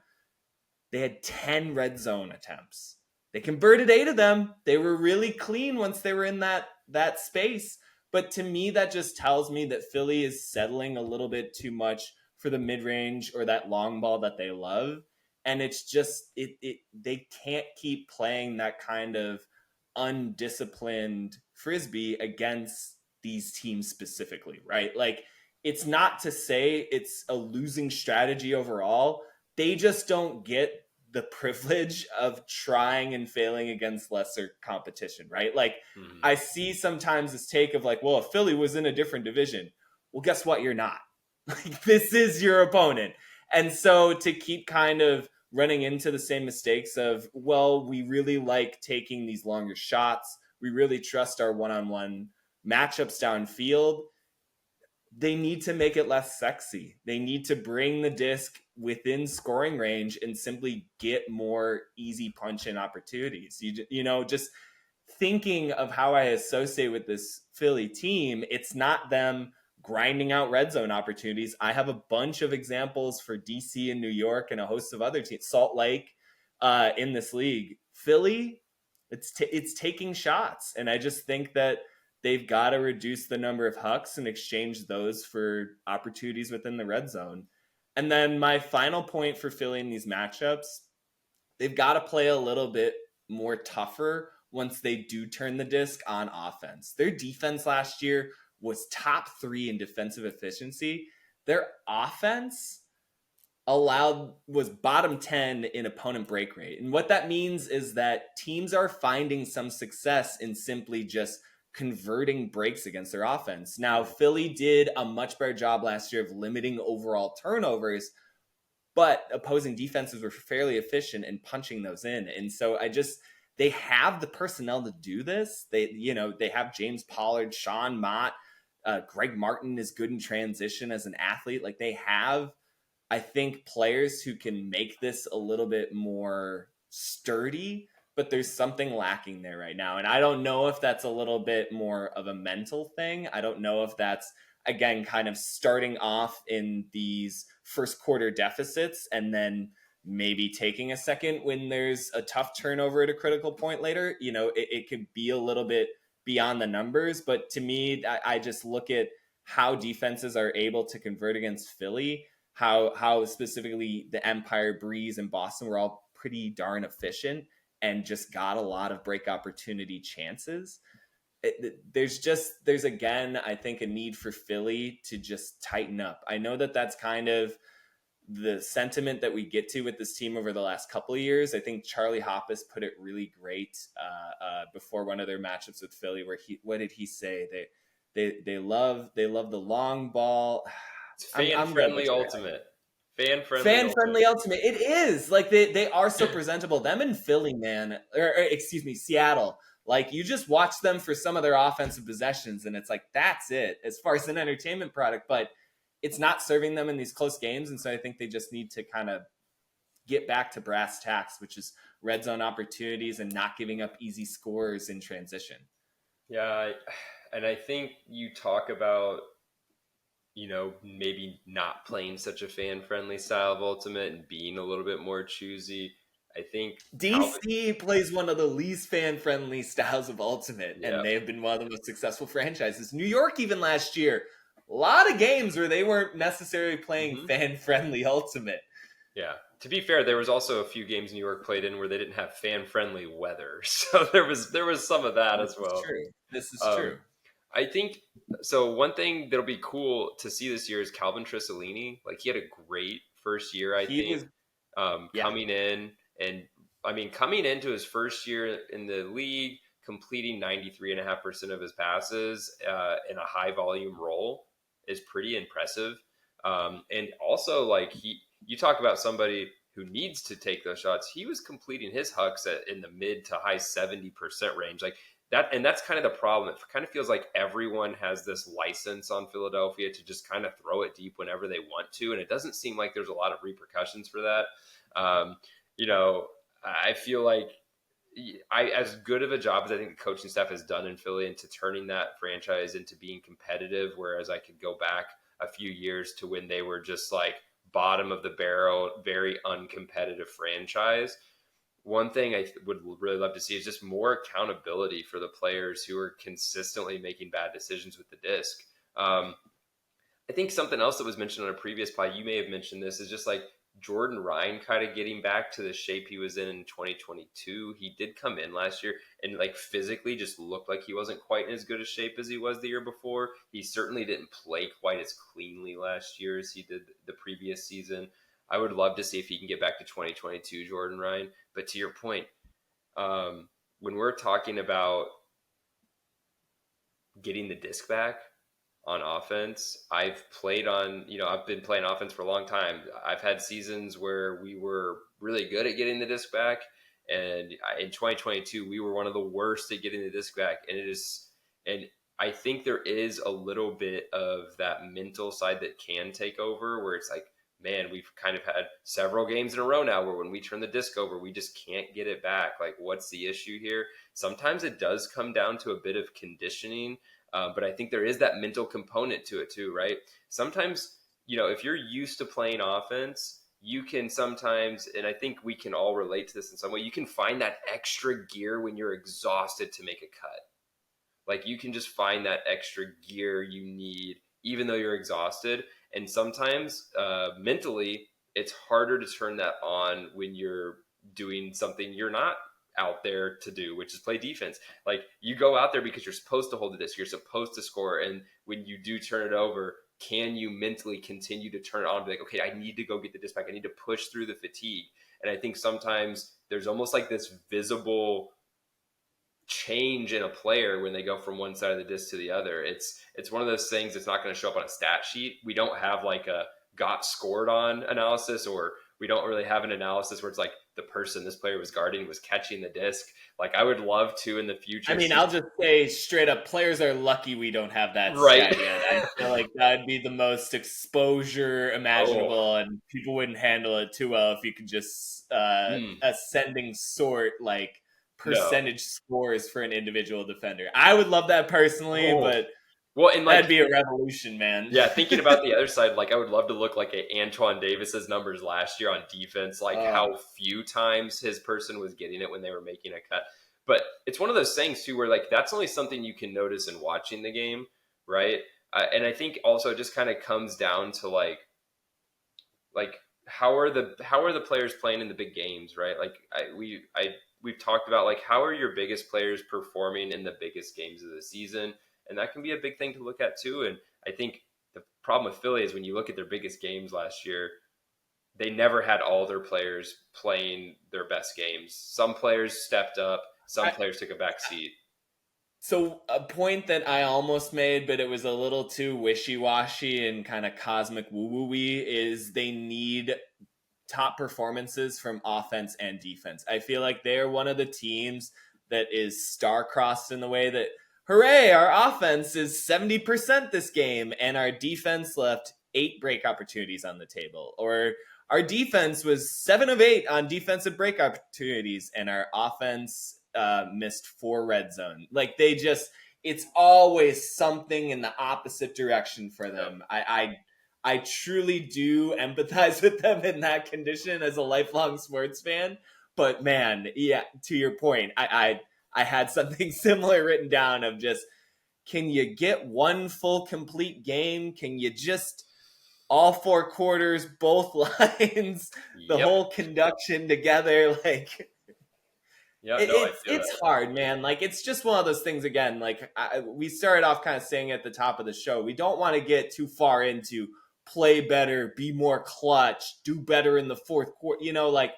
They had 10 red zone attempts. They converted 8 of them. They were really clean once they were in that space. But to me, that just tells me that Philly is settling a little bit too much for the mid-range or that long ball that they love. And it's just, they can't keep playing that kind of undisciplined Frisbee against these teams specifically, right? Like, it's not to say it's a losing strategy overall. They just don't get the privilege of trying and failing against lesser competition, right? Like, I see sometimes this take of like, well, if Philly was in a different division, well, guess what? You're not. Like, this is your opponent. And so to keep kind of running into the same mistakes of, well, we really like taking these longer shots. We really trust our one-on-one matchups downfield. They need to make it less sexy. They need to bring the disc within scoring range and simply get more easy punch-in opportunities. You know, just thinking of how I associate with this Philly team, it's not them grinding out red zone opportunities. I have a bunch of examples for DC and New York and a host of other teams, Salt Lake in this league. Philly, it's taking shots. And I just think that they've got to reduce the number of hucks and exchange those for opportunities within the red zone. And then my final point for Philly in these matchups, they've got to play a little bit more tougher once they do turn the disc on offense. Their defense last year was top 3 in defensive efficiency. Their offense was bottom 10 in opponent break rate. And what that means is that teams are finding some success in simply just converting breaks against their offense. Now, Philly did a much better job last year of limiting overall turnovers, but opposing defenses were fairly efficient in punching those in. And so they have the personnel to do this. They have James Pollard, Sean Mott, Greg Martin is good in transition as an athlete. Like, they have, I think, players who can make this a little bit more sturdy, but there's something lacking there right now. And I don't know if that's a little bit more of a mental thing. I don't know if that's, again, kind of starting off in these first quarter deficits and then maybe taking a second when there's a tough turnover at a critical point later. You know, it could be a little bit beyond the numbers, but to me, I just look at how defenses are able to convert against Philly, how specifically the Empire, Breeze, and Boston were all pretty darn efficient and just got a lot of break opportunity chances. There's again, I think, a need for Philly to just tighten up. I know that that's kind of the sentiment that we get to with this team over the last couple of years. I think Charlie Hoppus put it really great before one of their matchups with Philly, where what did he say? They love the long ball. It's fan-friendly ultimate. Fan-friendly ultimate. It is. Like, they are so presentable. Them in Philly, man, or excuse me, Seattle. Like, you just watch them for some of their offensive possessions, and it's like, that's it as far as an entertainment product. But it's not serving them in these close games. And so I think they just need to kind of get back to brass tacks, which is red zone opportunities and not giving up easy scores in transition. Yeah. And I think you talk about, maybe not playing such a fan-friendly style of ultimate and being a little bit more choosy. I think DC plays one of the least fan-friendly styles of ultimate, and they have been one of the most successful franchises. New York, even last year, a lot of games where they weren't necessarily playing fan-friendly ultimate. Yeah. To be fair, there was also a few games New York played in where they didn't have fan-friendly weather. So there was some of that as well. This is true. I think so. One thing that'll be cool to see this year is Calvin Trissolini. Like, he had a great first year, I He think, was, yeah. coming in. And I mean, coming into his first year in the league, completing 93.5% of his passes in a high volume role is pretty impressive. And also, like, you talk about somebody who needs to take those shots. He was completing his hucks in the mid to high 70% range. Like, that, and that's kind of the problem. It kind of feels like everyone has this license on Philadelphia to just kind of throw it deep whenever they want to, and it doesn't seem like there's a lot of repercussions for that. You know, I feel like as good of a job as I think the coaching staff has done in Philly into turning that franchise into being competitive, whereas I could go back a few years to when they were just like bottom of the barrel, very uncompetitive franchise. One thing I would really love to see is just more accountability for the players who are consistently making bad decisions with the disc. I think something else that was mentioned on a previous pod, you may have mentioned this, is just like Jordan Ryan kind of getting back to the shape he was in 2022. He did come in last year and like physically just looked like he wasn't quite in as good a shape as he was the year before. He certainly didn't play quite as cleanly last year as he did the previous season. I would love to see if he can get back to 2022 Jordan Ryan. But to your point, when we're talking about getting the disc back on offense, I've been playing offense for a long time. I've had seasons where we were really good at getting the disc back. And in 2022, we were one of the worst at getting the disc back. And I think there is a little bit of that mental side that can take over where it's like, man, we've kind of had several games in a row now where when we turn the disc over, we just can't get it back. Like, what's the issue here? Sometimes it does come down to a bit of conditioning, but I think there is that mental component to it too, right? Sometimes, if you're used to playing offense, you can sometimes, and I think we can all relate to this in some way, you can find that extra gear when you're exhausted to make a cut. Like, you can just find that extra gear you need, even though you're exhausted. And sometimes mentally, it's harder to turn that on when you're doing something you're not out there to do, which is play defense. Like, you go out there because you're supposed to hold the disc, you're supposed to score. And when you do turn it over, can you mentally continue to turn it on and be like, okay, I need to go get the disc back. I need to push through the fatigue. And I think sometimes there's almost like this visible change in a player when they go from one side of the disc to the other. It's one of those things that's not going to show up on a stat sheet. We don't have like a got scored on analysis, or we don't really have an analysis where it's like the person this player was guarding was catching the disc. Like, I would love to in the future. I mean, I'll just say straight up, players are lucky we don't have that Right. stat yet. I feel like that'd be the most exposure imaginable, and people wouldn't handle it too well if you could just ascending sort like percentage scores for an individual defender. I would love that personally, but and that'd be a revolution, man. Yeah, thinking about the other side, like, I would love to look like Antoine Davis's numbers last year on defense, like how few times his person was getting it when they were making a cut. But it's one of those things too, where like that's only something you can notice in watching the game, right? And I think also it just kind of comes down to like how are the players playing in the big games, right? Like we've talked about like how are your biggest players performing in the biggest games of the season. And that can be a big thing to look at too. And I think the problem with Philly is when you look at their biggest games last year, they never had all their players playing their best games. Some players stepped up, some players took a back seat. So a point that I almost made, but it was a little too wishy-washy and kind of cosmic woo-woo-y, is they need top performances from offense and defense. I feel like they're one of the teams that is star-crossed in the way that, hooray, our offense is 70% this game, and our defense left 8 break opportunities on the table. Or our defense was 7 of 8 on defensive break opportunities, and our offense missed 4 red zone. Like, it's always something in the opposite direction for them. I truly do empathize with them in that condition as a lifelong sports fan. But man, yeah, to your point, I had something similar written down of just, can you get one full complete game? Can you just all 4 quarters, both lines, the whole conduction together? Like, Yeah, no, I feel It's that. hard, man. Like, it's just one of those things again. Like, we started off kind of saying at the top of the show, we don't want to get too far into play better, be more clutch, do better in the fourth quarter. You know, like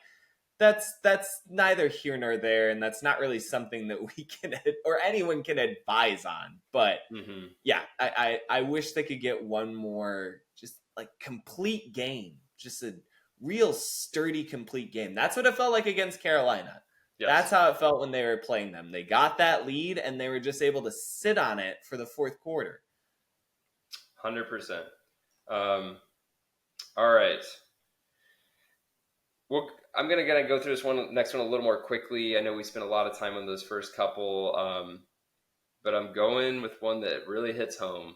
that's neither here nor there, and that's not really something that we can or anyone can advise on. But Mm-hmm. yeah, I wish they could get one more just like complete game, just a real sturdy complete game. That's what it felt like against Carolina. Yes. That's how it felt when they were playing them. They got that lead and they were just able to sit on it for the fourth quarter. 100%. All right. Well, I'm gonna go through this next one a little more quickly. I know we spent a lot of time on those first couple, but I'm going with one that really hits home,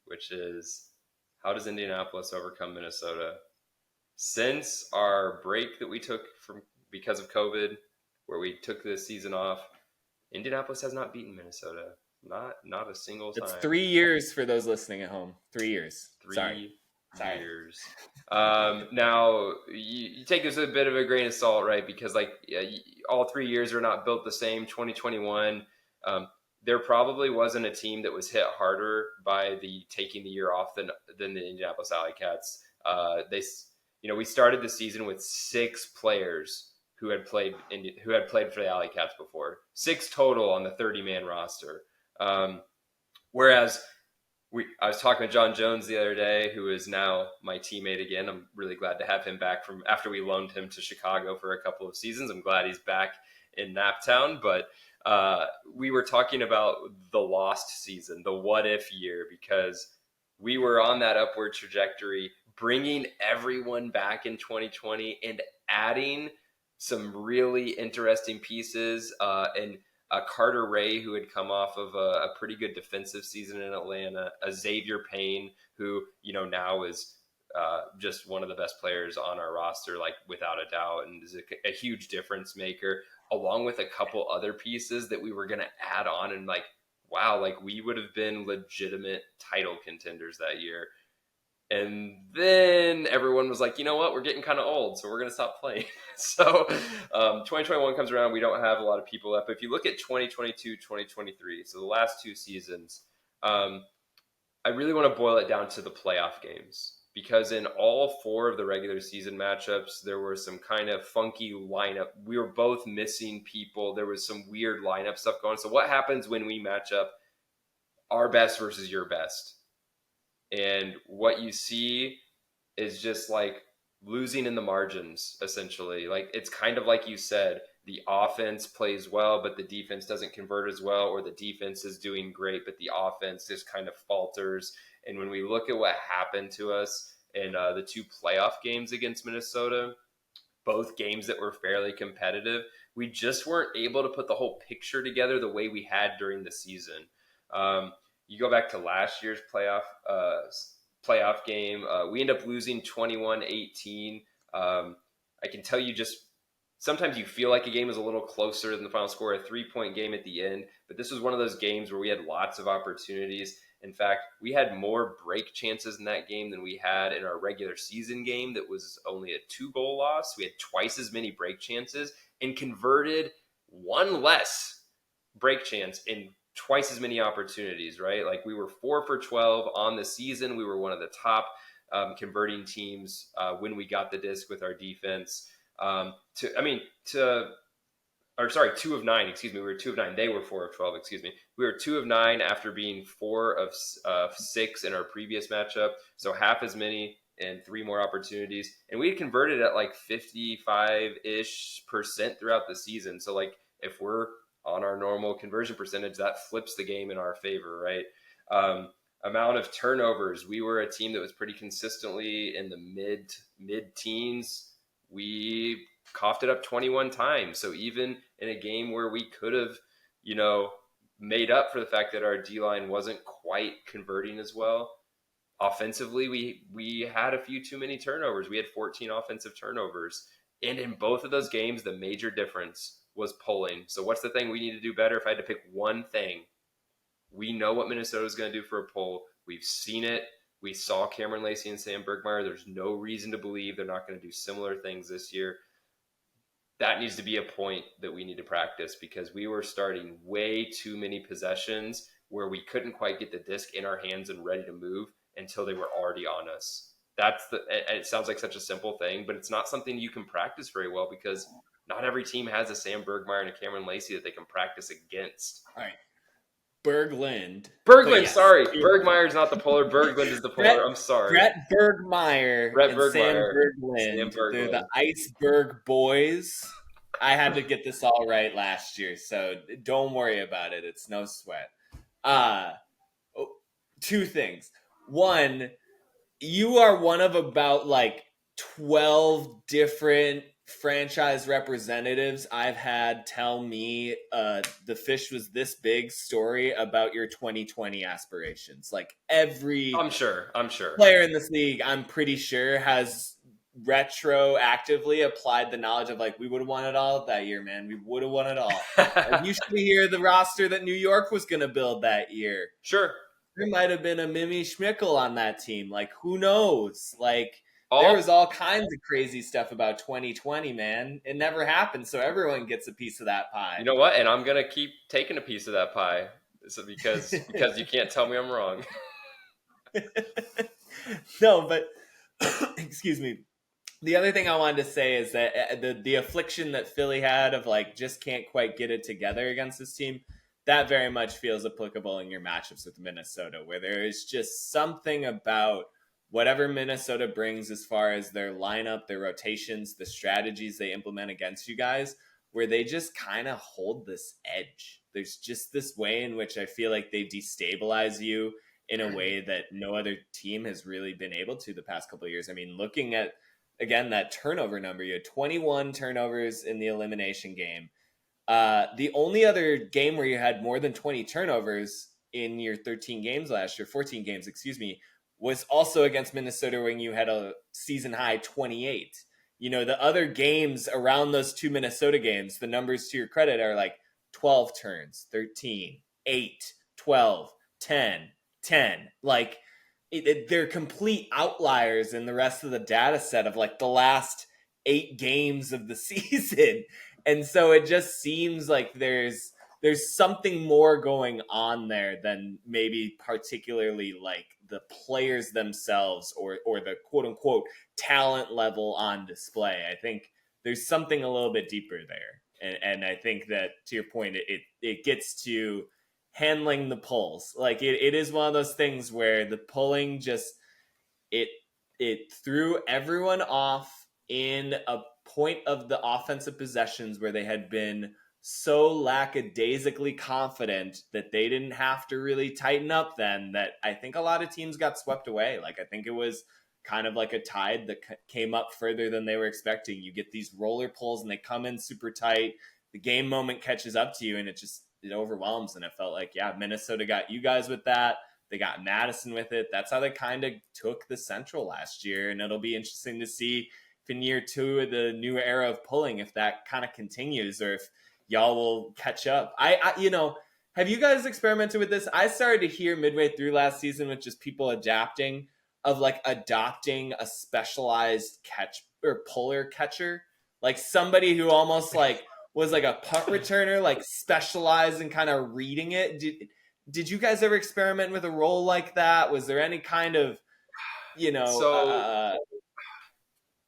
which is how does Indianapolis overcome Minnesota? Since our break that we took because of COVID, where we took this season off, Indianapolis has not beaten Minnesota. Not a single time. It's 3 years for those listening at home. 3 years. Three years. Now, you take this with a bit of a grain of salt, right? Because all 3 years are not built the same. 2021, there probably wasn't a team that was hit harder by the taking the year off than the Indianapolis AlleyCats. We started the season with 6 players who had played for the AlleyCats before. 6 total on the 30-man roster. Whereas I was talking with John Jones the other day, who is now my teammate again. I'm really glad to have him back from after we loaned him to Chicago for a couple of seasons. I'm glad he's back in Naptown. But we were talking about the lost season, the what-if year, because we were on that upward trajectory, bringing everyone back in 2020 and adding some really interesting pieces and Carter Ray, who had come off of a pretty good defensive season in Atlanta, a Xavier Payne, who now is just one of the best players on our roster, like without a doubt, and is a huge difference maker, along with a couple other pieces that we were going to add on, and wow, we would have been legitimate title contenders that year. And then everyone was like, you know what, we're getting kind of old, so we're going to stop playing. So 2021 comes around, we don't have a lot of people left. But if you look at 2022, 2023, so the last 2 seasons, I really want to boil it down to the playoff games. Because in all 4 of the regular season matchups, there were some kind of funky lineup. We were both missing people. There was some weird lineup stuff going on. So what happens when we match up our best versus your best? And what you see is just losing in the margins, essentially. It's kind of like you said, the offense plays well, but the defense doesn't convert as well, or the defense is doing great, but the offense just kind of falters. And when we look at what happened to us in the 2 playoff games against Minnesota, both games that were fairly competitive, we just weren't able to put the whole picture together the way we had during the season. You go back to last year's playoff game. We end up losing 21-18. I can tell you just sometimes you feel like a game is a little closer than the final score, a 3-point game at the end. But this was one of those games where we had lots of opportunities. In fact, we had more break chances in that game than we had in our regular season game that was only a 2-goal loss. We had twice as many break chances and converted 1 less break chance in twice as many opportunities, right? We were 4 for 12 on the season. We were one of the top converting teams when we got the disc with our defense. 2 of 9, excuse me. We were 2 of 9. They were 4 of 12, excuse me. We were 2 of 9 after being 4 of 6 in our previous matchup. So half as many and 3 more opportunities. And we had converted at 55-ish% throughout the season. So if we're on our normal conversion percentage, that flips the game in our favor, right? Amount of turnovers, we were a team that was pretty consistently in the mid-teens. We coughed it up 21 times. So even in a game where we could have, made up for the fact that our D-line wasn't quite converting as well, offensively, we had a few too many turnovers. We had 14 offensive turnovers. And in both of those games, the major difference was pulling. So what's the thing we need to do better? If I had to pick one thing, we know what Minnesota is going to do for a pull. We've seen it. We saw Cameron Lacey and Sam Bergmeyer. There's no reason to believe they're not going to do similar things this year. that needs to be a point that we need to practice, because we were starting way too many possessions where we couldn't quite get the disc in our hands and ready to move until they were already on us. It sounds like such a simple thing, but it's not something you can practice very well, because not every team has a Sam Bergmeyer and a Cameron Lacey that they can practice against. All right. Berglund. Yes. Sorry. Bergmeyer's not the puller. Berglund is the puller. I'm sorry. Brett Bergmeyer and Sam Berglund. They're the Iceberg Boys. I had to get this all right last year, so don't worry about it. It's no sweat. Two things. One, you are one of about 12 different franchise representatives I've had tell me the fish was this big story about your 2020 aspirations. Every I'm sure player in this league, I'm pretty sure, has retroactively applied the knowledge of we would have won it all that year, man. We would have won it all. You should hear the roster that New York was going to build that year. Sure. There might have been a Mimi Schmickel on that team. Who knows? There was all kinds of crazy stuff about 2020, man. It never happened, so everyone gets a piece of that pie. You know what? And I'm going to keep taking a piece of that pie, because you can't tell me I'm wrong. No, but excuse me. The other thing I wanted to say is that the affliction that Philly had of just can't quite get it together against this team, that very much feels applicable in your matchups with Minnesota, where there is just something about whatever Minnesota brings as far as their lineup, their rotations, the strategies they implement against you guys, where they just kind of hold this edge. There's just this way in which I feel like they destabilize you in a way that no other team has really been able to the past couple of years. I mean, looking at, again, that turnover number, you had 21 turnovers in the elimination game. The only other game where you had more than 20 turnovers in your 13 games last year, 14 games, was also against Minnesota when you had a season high 28. The other games around those two Minnesota games, the numbers to your credit are 12 turns, 13, 8, 12, 10, 10. They're complete outliers in the rest of the data set of the last 8 games of the season. And so it just seems like there's something more going on there than maybe particularly the players themselves or the quote unquote talent level on display. I think there's something a little bit deeper there. And I think that, to your point, it gets to handling the pulls. It is one of those things where the pulling just, it threw everyone off in a point of the offensive possessions where they had been so lackadaisically confident that they didn't have to really tighten up then, that I think a lot of teams got swept away. I think it was kind of like a tide that came up further than they were expecting. You get these roller pulls and they come in super tight. The game moment catches up to you and it overwhelms. And it felt like, yeah, Minnesota got you guys with that. They got Madison with it. That's how they kind of took the Central last year. And it'll be interesting to see if in year 2 of the new era of pulling, if that kind of continues or if y'all will catch up. I have you guys experimented with this? I started to hear midway through last season with just people adapting a specialized catch or puller catcher, somebody who almost was a punt returner, specialized in kind of reading it. Did you guys ever experiment with a role like that? Was there any kind of,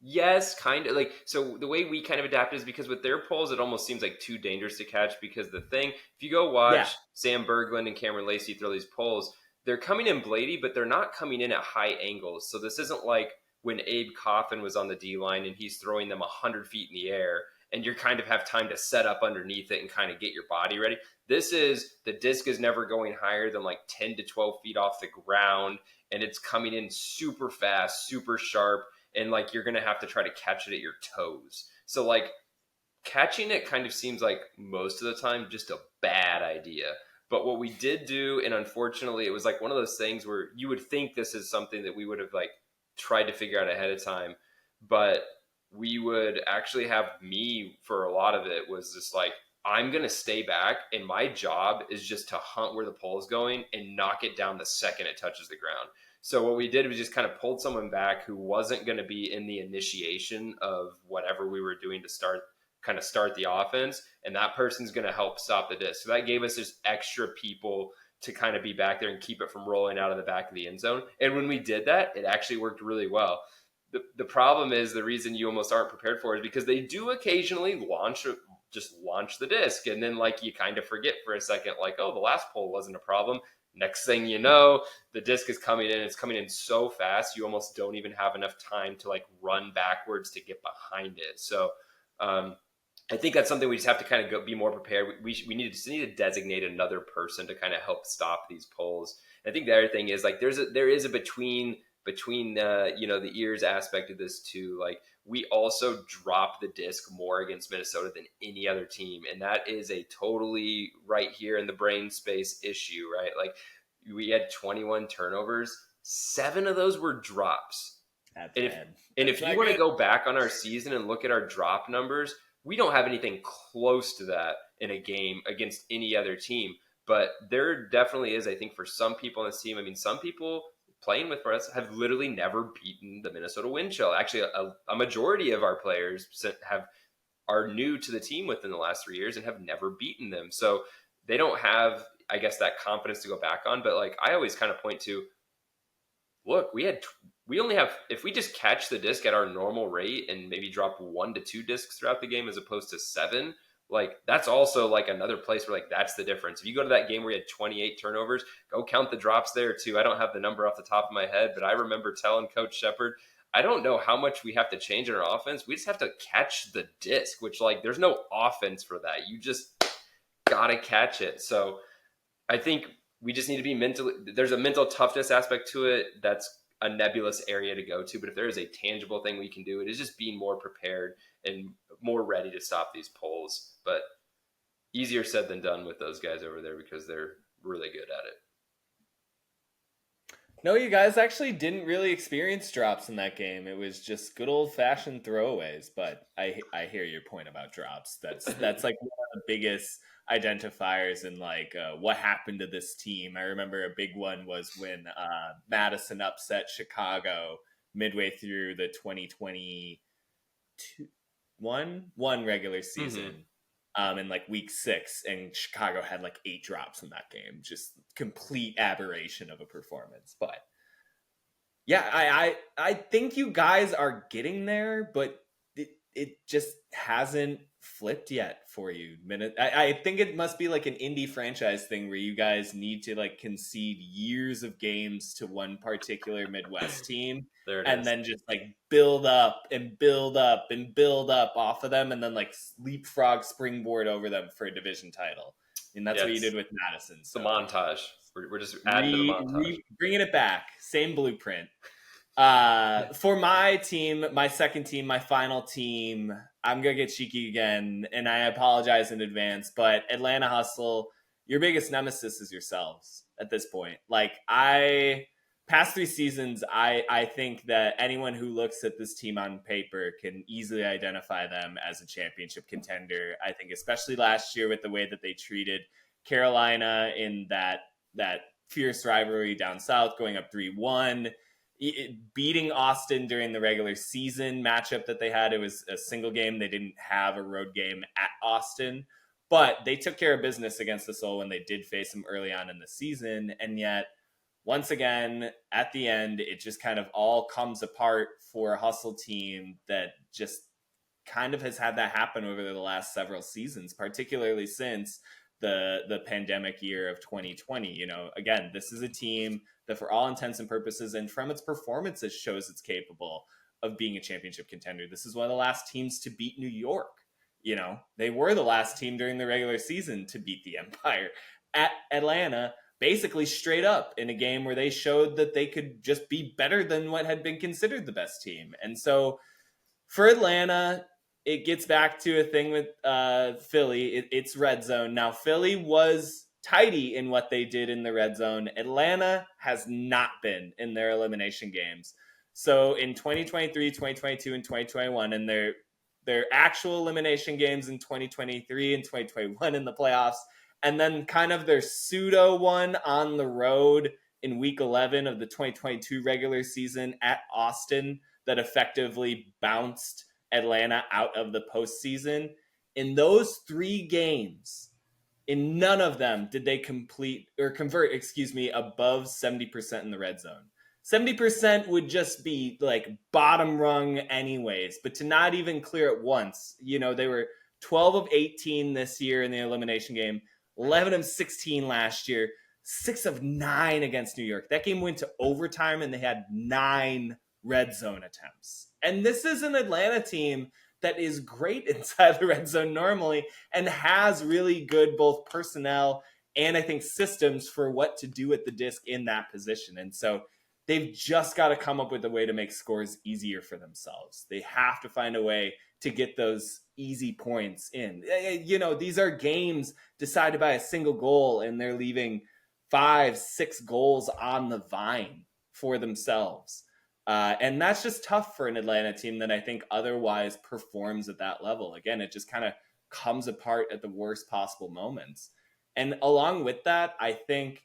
Yes, kind of so the way we kind of adapt is because with their pulls, it almost seems too dangerous to catch, because the thing, if you go watch Sam Berglund and Cameron Lacey throw these pulls, they're coming in blady, but they're not coming in at high angles. So this isn't like when Abe Coffin was on the D-line and he's throwing them 100 feet in the air and you kind of have time to set up underneath it and kind of get your body ready. This is, the disc is never going higher than 10 to 12 feet off the ground, and it's coming in super fast, super sharp, and you're going to have to try to catch it at your toes. So catching it kind of seems most of the time just a bad idea. But what we did do, and unfortunately it was one of those things where you would think this is something that we would have tried to figure out ahead of time, but we would actually have me for a lot of it was just I'm going to stay back and my job is just to hunt where the pole is going and knock it down the second it touches the ground. So what we did was just kind of pulled someone back who wasn't going to be in the initiation of whatever we were doing to start kind of start the offense, and that person's going to help stop the disc. So that gave us just extra people to kind of be back there and keep it from rolling out of the back of the end zone. And when we did that, it actually worked really well. The problem is, the reason you almost aren't prepared for it is because they do occasionally launch the disc, and then like you kind of forget for a second, like, oh, the last pull wasn't a problem. Next thing you know, the disc is coming in. It's coming in so fast, you almost don't even have enough time to like run backwards to get behind it. So I think that's something we just have to kind of be more prepared. We need to designate another person to kind of help stop these pulls. And I think the other thing is like there is a between the ears aspect of this too. Like, we also drop the disc more against Minnesota than any other team, and that is a totally right here in the brain space issue, right? Like, we had 21 turnovers, 7 of those were drops. That's and bad. If you want to go back on our season and look at our drop numbers, we don't have anything close to that in a game against any other team. But there definitely is, I think, for some people on this team. I mean, some people playing with us have literally never beaten the Minnesota wind chill. Actually, a majority of our players are new to the team within the last 3 years and have never beaten them. So they don't have, I guess, that confidence to go back on. But like, I always kind of point to, look, we only have, if we just catch the disc at our normal rate and maybe drop 1 to 2 discs throughout the game as opposed to 7, like, that's also like another place where like that's the difference. If you go to that game where you had 28 turnovers, go count the drops there too. I don't have the number off the top of my head, but I remember telling Coach Shepard, I don't know how much we have to change in our offense. We just have to catch the disc, which, like, there's no offense for that. You just gotta catch it. So I think we just need to be there's a mental toughness aspect to it that's a nebulous area to go to. But if there is a tangible thing we can do, it is just being more prepared and more ready to stop these pulls. But easier said than done with those guys over there because they're really good at it. No, you guys actually didn't really experience drops in that game. It was just good old-fashioned throwaways. But I hear your point about drops. That's like one of the biggest identifiers in like what happened to this team. I remember a big one was when Madison upset Chicago midway through the 2021 regular season. In like week 6, and Chicago had like 8 drops in that game. Just complete aberration of a performance. But yeah, I think you guys are getting there, but it just hasn't flipped yet for you. I think it must be like an Indy franchise thing where you guys need to like concede years of games to one particular Midwest team and then just like build up and build up and build up off of them and then like leapfrog springboard over them for a division title. And that's what you did with Madison. So. The montage. We're just adding to the montage. Bringing it back. Same blueprint. For my team, my second team, my final team, I'm going to get cheeky again, and I apologize in advance, but Atlanta Hustle, your biggest nemesis is yourselves at this point. Like, past 3 seasons, I think that anyone who looks at this team on paper can easily identify them as a championship contender. I think especially last year with the way that they treated Carolina in that fierce rivalry down south, going up 3-1. Beating Austin during the regular season matchup that they had. It was a single game. They didn't have a road game at Austin, but they took care of business against the Soul when they did face them early on in the season. And yet, once again, at the end, it just kind of all comes apart for a Hustle team that just kind of has had that happen over the last several seasons, particularly since the pandemic year of 2020. You know, again, this is a team that for all intents and purposes and from its performances shows it's capable of being a championship contender. This is one of the last teams to beat New York. You know, they were the last team during the regular season to beat the Empire at Atlanta, basically straight up in a game where they showed that they could just be better than what had been considered the best team. And so for Atlanta, it gets back to a thing with Philly. It's red zone. Now, Philly was tidy in what they did in the red zone. Atlanta has not been in their elimination games. So in 2023, 2022, and 2021, and their actual elimination games in 2023 and 2021 in the playoffs, and then kind of their pseudo one on the road in week 11 of the 2022 regular season at Austin that effectively bounced Atlanta out of the postseason. In those 3 games, in none of them did they convert above 70% in the red zone. 70% would just be like bottom rung anyways, but to not even clear it once, they were 12 of 18 this year in the elimination game, 11 of 16 last year, 6 of 9 against New York. That game went to overtime and they had 9 red zone attempts. And this is an Atlanta team that is great inside the red zone normally and has really good both personnel and I think systems for what to do at the disc in that position. And so they've just got to come up with a way to make scores easier for themselves. They have to find a way to get those easy points in. These are games decided by a single goal, and they're leaving 5-6 goals on the vine for themselves. And that's just tough for an Atlanta team that I think otherwise performs at that level. Again, it just kind of comes apart at the worst possible moments. And along with that, I think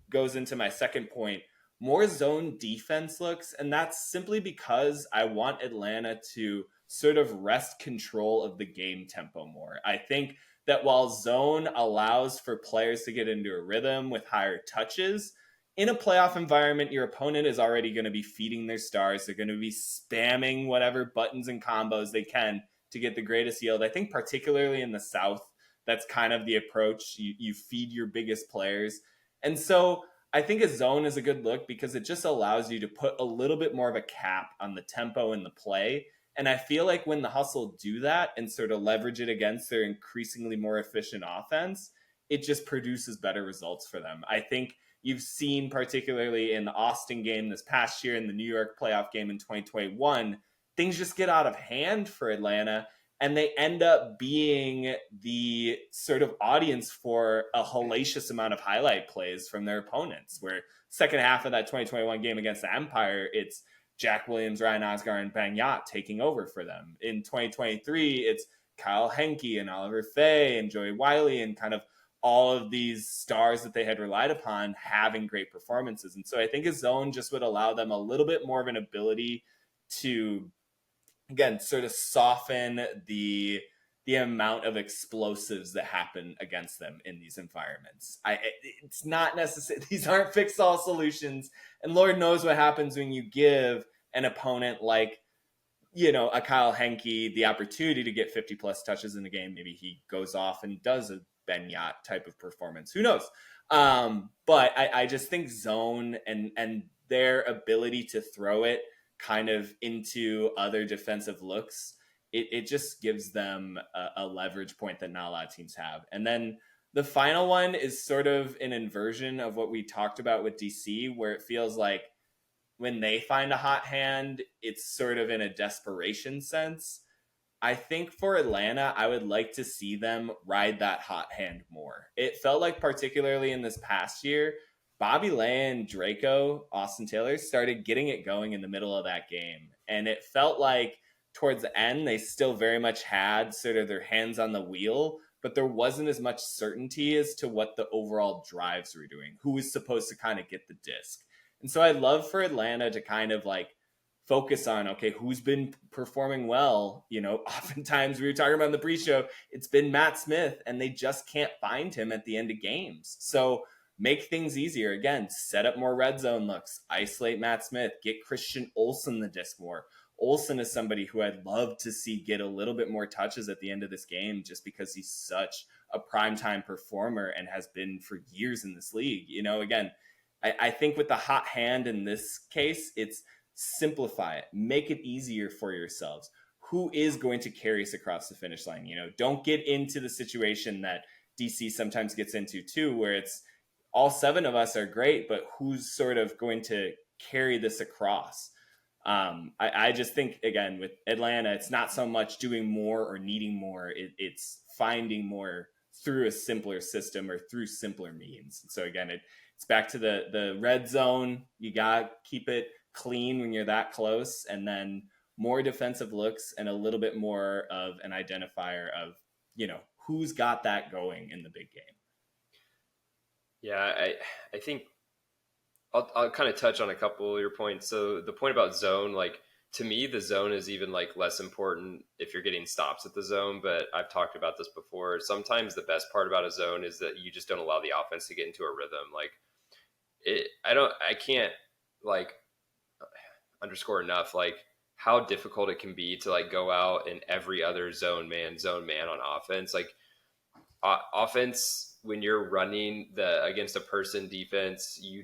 goes into my second point, more zone defense looks. And that's simply because I want Atlanta to sort of wrest control of the game tempo more. I think that while zone allows for players to get into a rhythm with higher touches, in a playoff environment, your opponent is already going to be feeding their stars. They're going to be spamming whatever buttons and combos they can to get the greatest yield. I think particularly in the South, that's kind of the approach. You feed your biggest players. And so I think a zone is a good look because it just allows you to put a little bit more of a cap on the tempo and the play. And I feel like when the Hustle do that and sort of leverage it against their increasingly more efficient offense, it just produces better results for them. I think you've seen particularly in the Austin game this past year and the New York playoff game in 2021, things just get out of hand for Atlanta. And they end up being the sort of audience for a hellacious amount of highlight plays from their opponents, where second half of that 2021 game against the Empire, it's Jack Williams, Ryan Osgar, and Banyat taking over for them. In 2023, it's Kyle Henke and Oliver Fay and Joey Wiley and kind of all of these stars that they had relied upon having great performances. And so I think a zone just would allow them a little bit more of an ability to, again, sort of soften the amount of explosives that happen against them in these environments. It's not necessary. These aren't fix-all solutions. And Lord knows what happens when you give an opponent like, a Kyle Henke the opportunity to get 50-plus touches in the game. Maybe he goes off and does a Benyat type of performance. Who knows? But I just think zone and their ability to throw it kind of into other defensive looks, it just gives them a leverage point that not a lot of teams have. And then the final one is sort of an inversion of what we talked about with DC, where it feels like when they find a hot hand, it's sort of in a desperation sense. I think for Atlanta, I would like to see them ride that hot hand more. It felt like particularly in this past year, Bobby Lay and Draco, Austin Taylor, started getting it going in the middle of that game. And it felt like towards the end, they still very much had sort of their hands on the wheel, but there wasn't as much certainty as to what the overall drives were doing, who was supposed to kind of get the disc. And so I'd love for Atlanta to kind of like focus on, okay, who's been performing well? Oftentimes we were talking about in the pre-show, it's been Matt Smith, and they just can't find him at the end of games. So make things easier. Again, set up more red zone looks, isolate Matt Smith, get Christian Olsen the disc more. Olsen is somebody who I'd love to see get a little bit more touches at the end of this game just because he's such a primetime performer and has been for years in this league. Again, I think with the hot hand in this case, it's simplify it, make it easier for yourselves. Who is going to carry us across the finish line? Don't get into the situation that DC sometimes gets into too, where it's all 7 of us are great, but who's sort of going to carry this across? I just think, again, with Atlanta, it's not so much doing more or needing more. It's finding more through a simpler system or through simpler means. So again, it's back to the red zone. You got to keep it clean when you're that close, and then more defensive looks and a little bit more of an identifier of, who's got that going in the big game. Yeah, I think I'll kind of touch on a couple of your points. So the point about zone, like to me, the zone is even like less important if you're getting stops at the zone. But I've talked about this before. Sometimes the best part about a zone is that you just don't allow the offense to get into a rhythm. Like I can't like underscore enough like how difficult it can be to like go out and every other zone man on offense. Like offense, when you're running against a person defense, you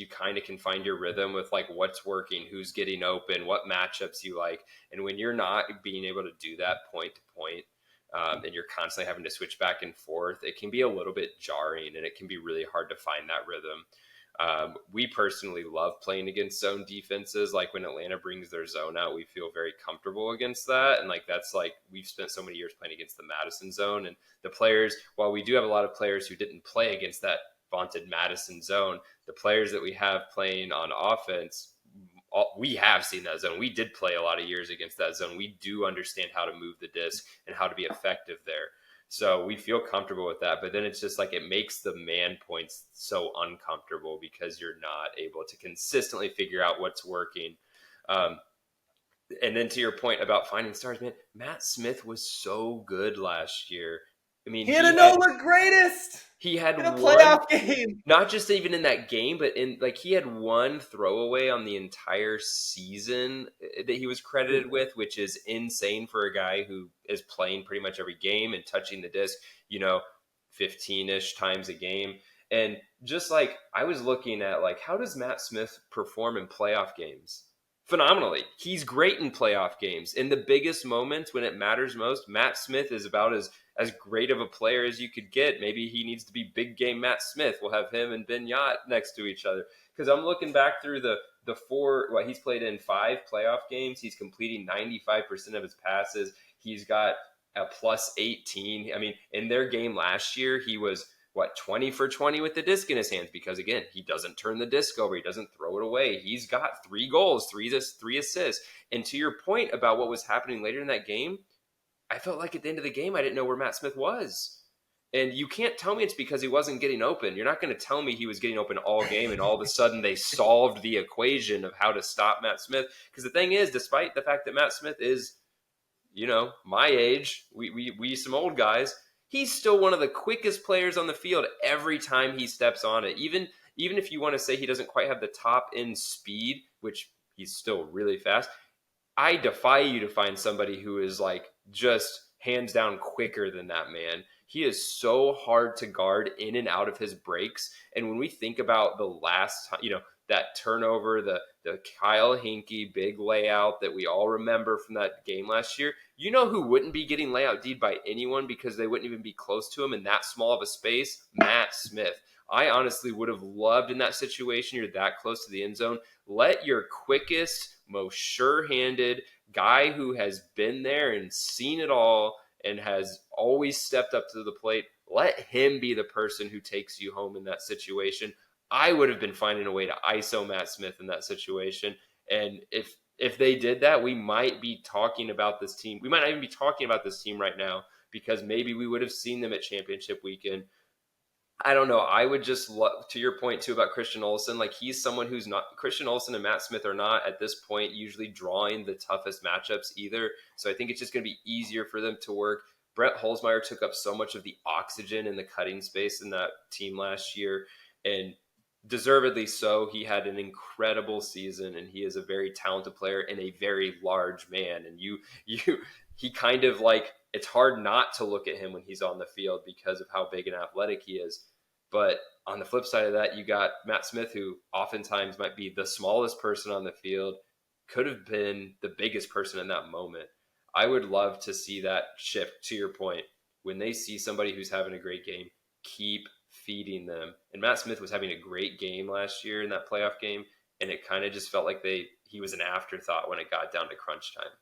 kind of can find your rhythm with like what's working, who's getting open, what matchups you like. And when you're not being able to do that point to point, and you're constantly having to switch back and forth, it can be a little bit jarring and it can be really hard to find that rhythm. We personally love playing against zone defenses. Like when Atlanta brings their zone out, we feel very comfortable against that. And like, that's like, we've spent so many years playing against the Madison zone, and the players, while we do have a lot of players who didn't play against that vaunted Madison zone, the players that we have playing on offense, we have seen that zone. We did play a lot of years against that zone. We do understand how to move the disc and how to be effective there. So we feel comfortable with that, but then it's just like it makes the man points so uncomfortable because you're not able to consistently figure out what's working. And then to your point about finding stars, man, Matt Smith was so good last year. I mean, he had the greatest. He had in a playoff game. Not just even in that game, but in like he had one throwaway on the entire season that he was credited with, which is insane for a guy who is playing pretty much every game and touching the disc, 15-ish times a game. And just like I was looking at like, how does Matt Smith perform in playoff games? Phenomenally. He's great in playoff games. In the biggest moments when it matters most, Matt Smith is about as great of a player as you could get. Maybe he needs to be big game Matt Smith. We'll have him and Ben Yacht next to each other. Because I'm looking back through the he's played in 5 playoff games. He's completing 95% of his passes. He's got a plus 18. I mean, in their game last year, he was 20 for 20 with the disc in his hands, because again, he doesn't turn the disc over. He doesn't throw it away. He's got 3 goals, 3 assists. And to your point about what was happening later in that game, I felt like at the end of the game, I didn't know where Matt Smith was. And you can't tell me it's because he wasn't getting open. You're not going to tell me he was getting open all game and all of a sudden they solved the equation of how to stop Matt Smith. Because the thing is, despite the fact that Matt Smith is, my age, we some old guys, he's still one of the quickest players on the field every time he steps on it. Even if you want to say he doesn't quite have the top end speed, which he's still really fast, I defy you to find somebody who is like just hands down quicker than that man. He is so hard to guard in and out of his breaks. And when we think about the last time, that turnover, the Kyle Hinkie big layout that we all remember from that game last year, who wouldn't be getting layout D'd by anyone because they wouldn't even be close to him in that small of a space? Matt Smith. I honestly would have loved in that situation, you're that close to the end zone, let your quickest, most sure-handed guy who has been there and seen it all and has always stepped up to the plate, let him be the person who takes you home in that situation. I would have been finding a way to ISO Matt Smith in that situation. And if they did that, we might be talking about this team. We might not even be talking about this team right now, because maybe we would have seen them at championship weekend. I don't know. I would just love, to your point too about Christian Olsen, like he's someone who's not, Christian Olsen and Matt Smith are not at this point usually drawing the toughest matchups either. So I think it's just going to be easier for them to work. Brett Holzmeier took up so much of the oxygen in the cutting space in that team last year, and deservedly so. He had an incredible season, and he is a very talented player and a very large man. And he kind of like, it's hard not to look at him when he's on the field because of how big and athletic he is. But on the flip side of that, you got Matt Smith, who oftentimes might be the smallest person on the field, could have been the biggest person in that moment. I would love to see that shift, to your point. When they see somebody who's having a great game, keep feeding them. And Matt Smith was having a great game last year in that playoff game, and it kind of just felt like he was an afterthought when it got down to crunch time.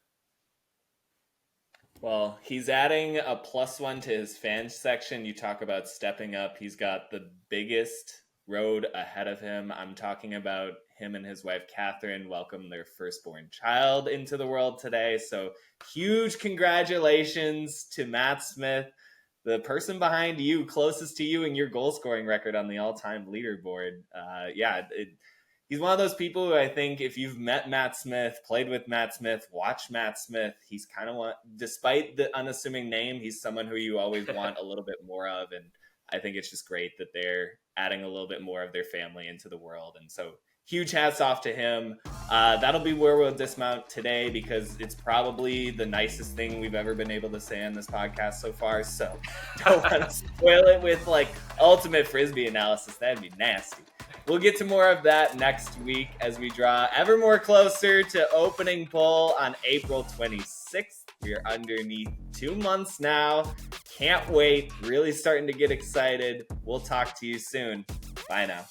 Well, he's adding a +1 to his fan section. You talk about stepping up. He's got the biggest road ahead of him. I'm talking about him and his wife, Catherine, welcomed their firstborn child into the world today. So huge congratulations to Matt Smith, the person behind you, closest to you in your goal scoring record on the all-time leaderboard. he's one of those people who I think if you've met Matt Smith, played with Matt Smith, watched Matt Smith, he's kind of despite the unassuming name, he's someone who you always want a little bit more of. And I think it's just great that they're adding a little bit more of their family into the world. And so huge hats off to him. That'll be where we'll dismount today because it's probably the nicest thing we've ever been able to say on this podcast so far. So don't want to spoil it with like ultimate Frisbee analysis. That'd be nasty. We'll get to more of that next week as we draw ever more closer to opening poll on April 26th. We are underneath 2 months now. Can't wait. Really starting to get excited. We'll talk to you soon. Bye now.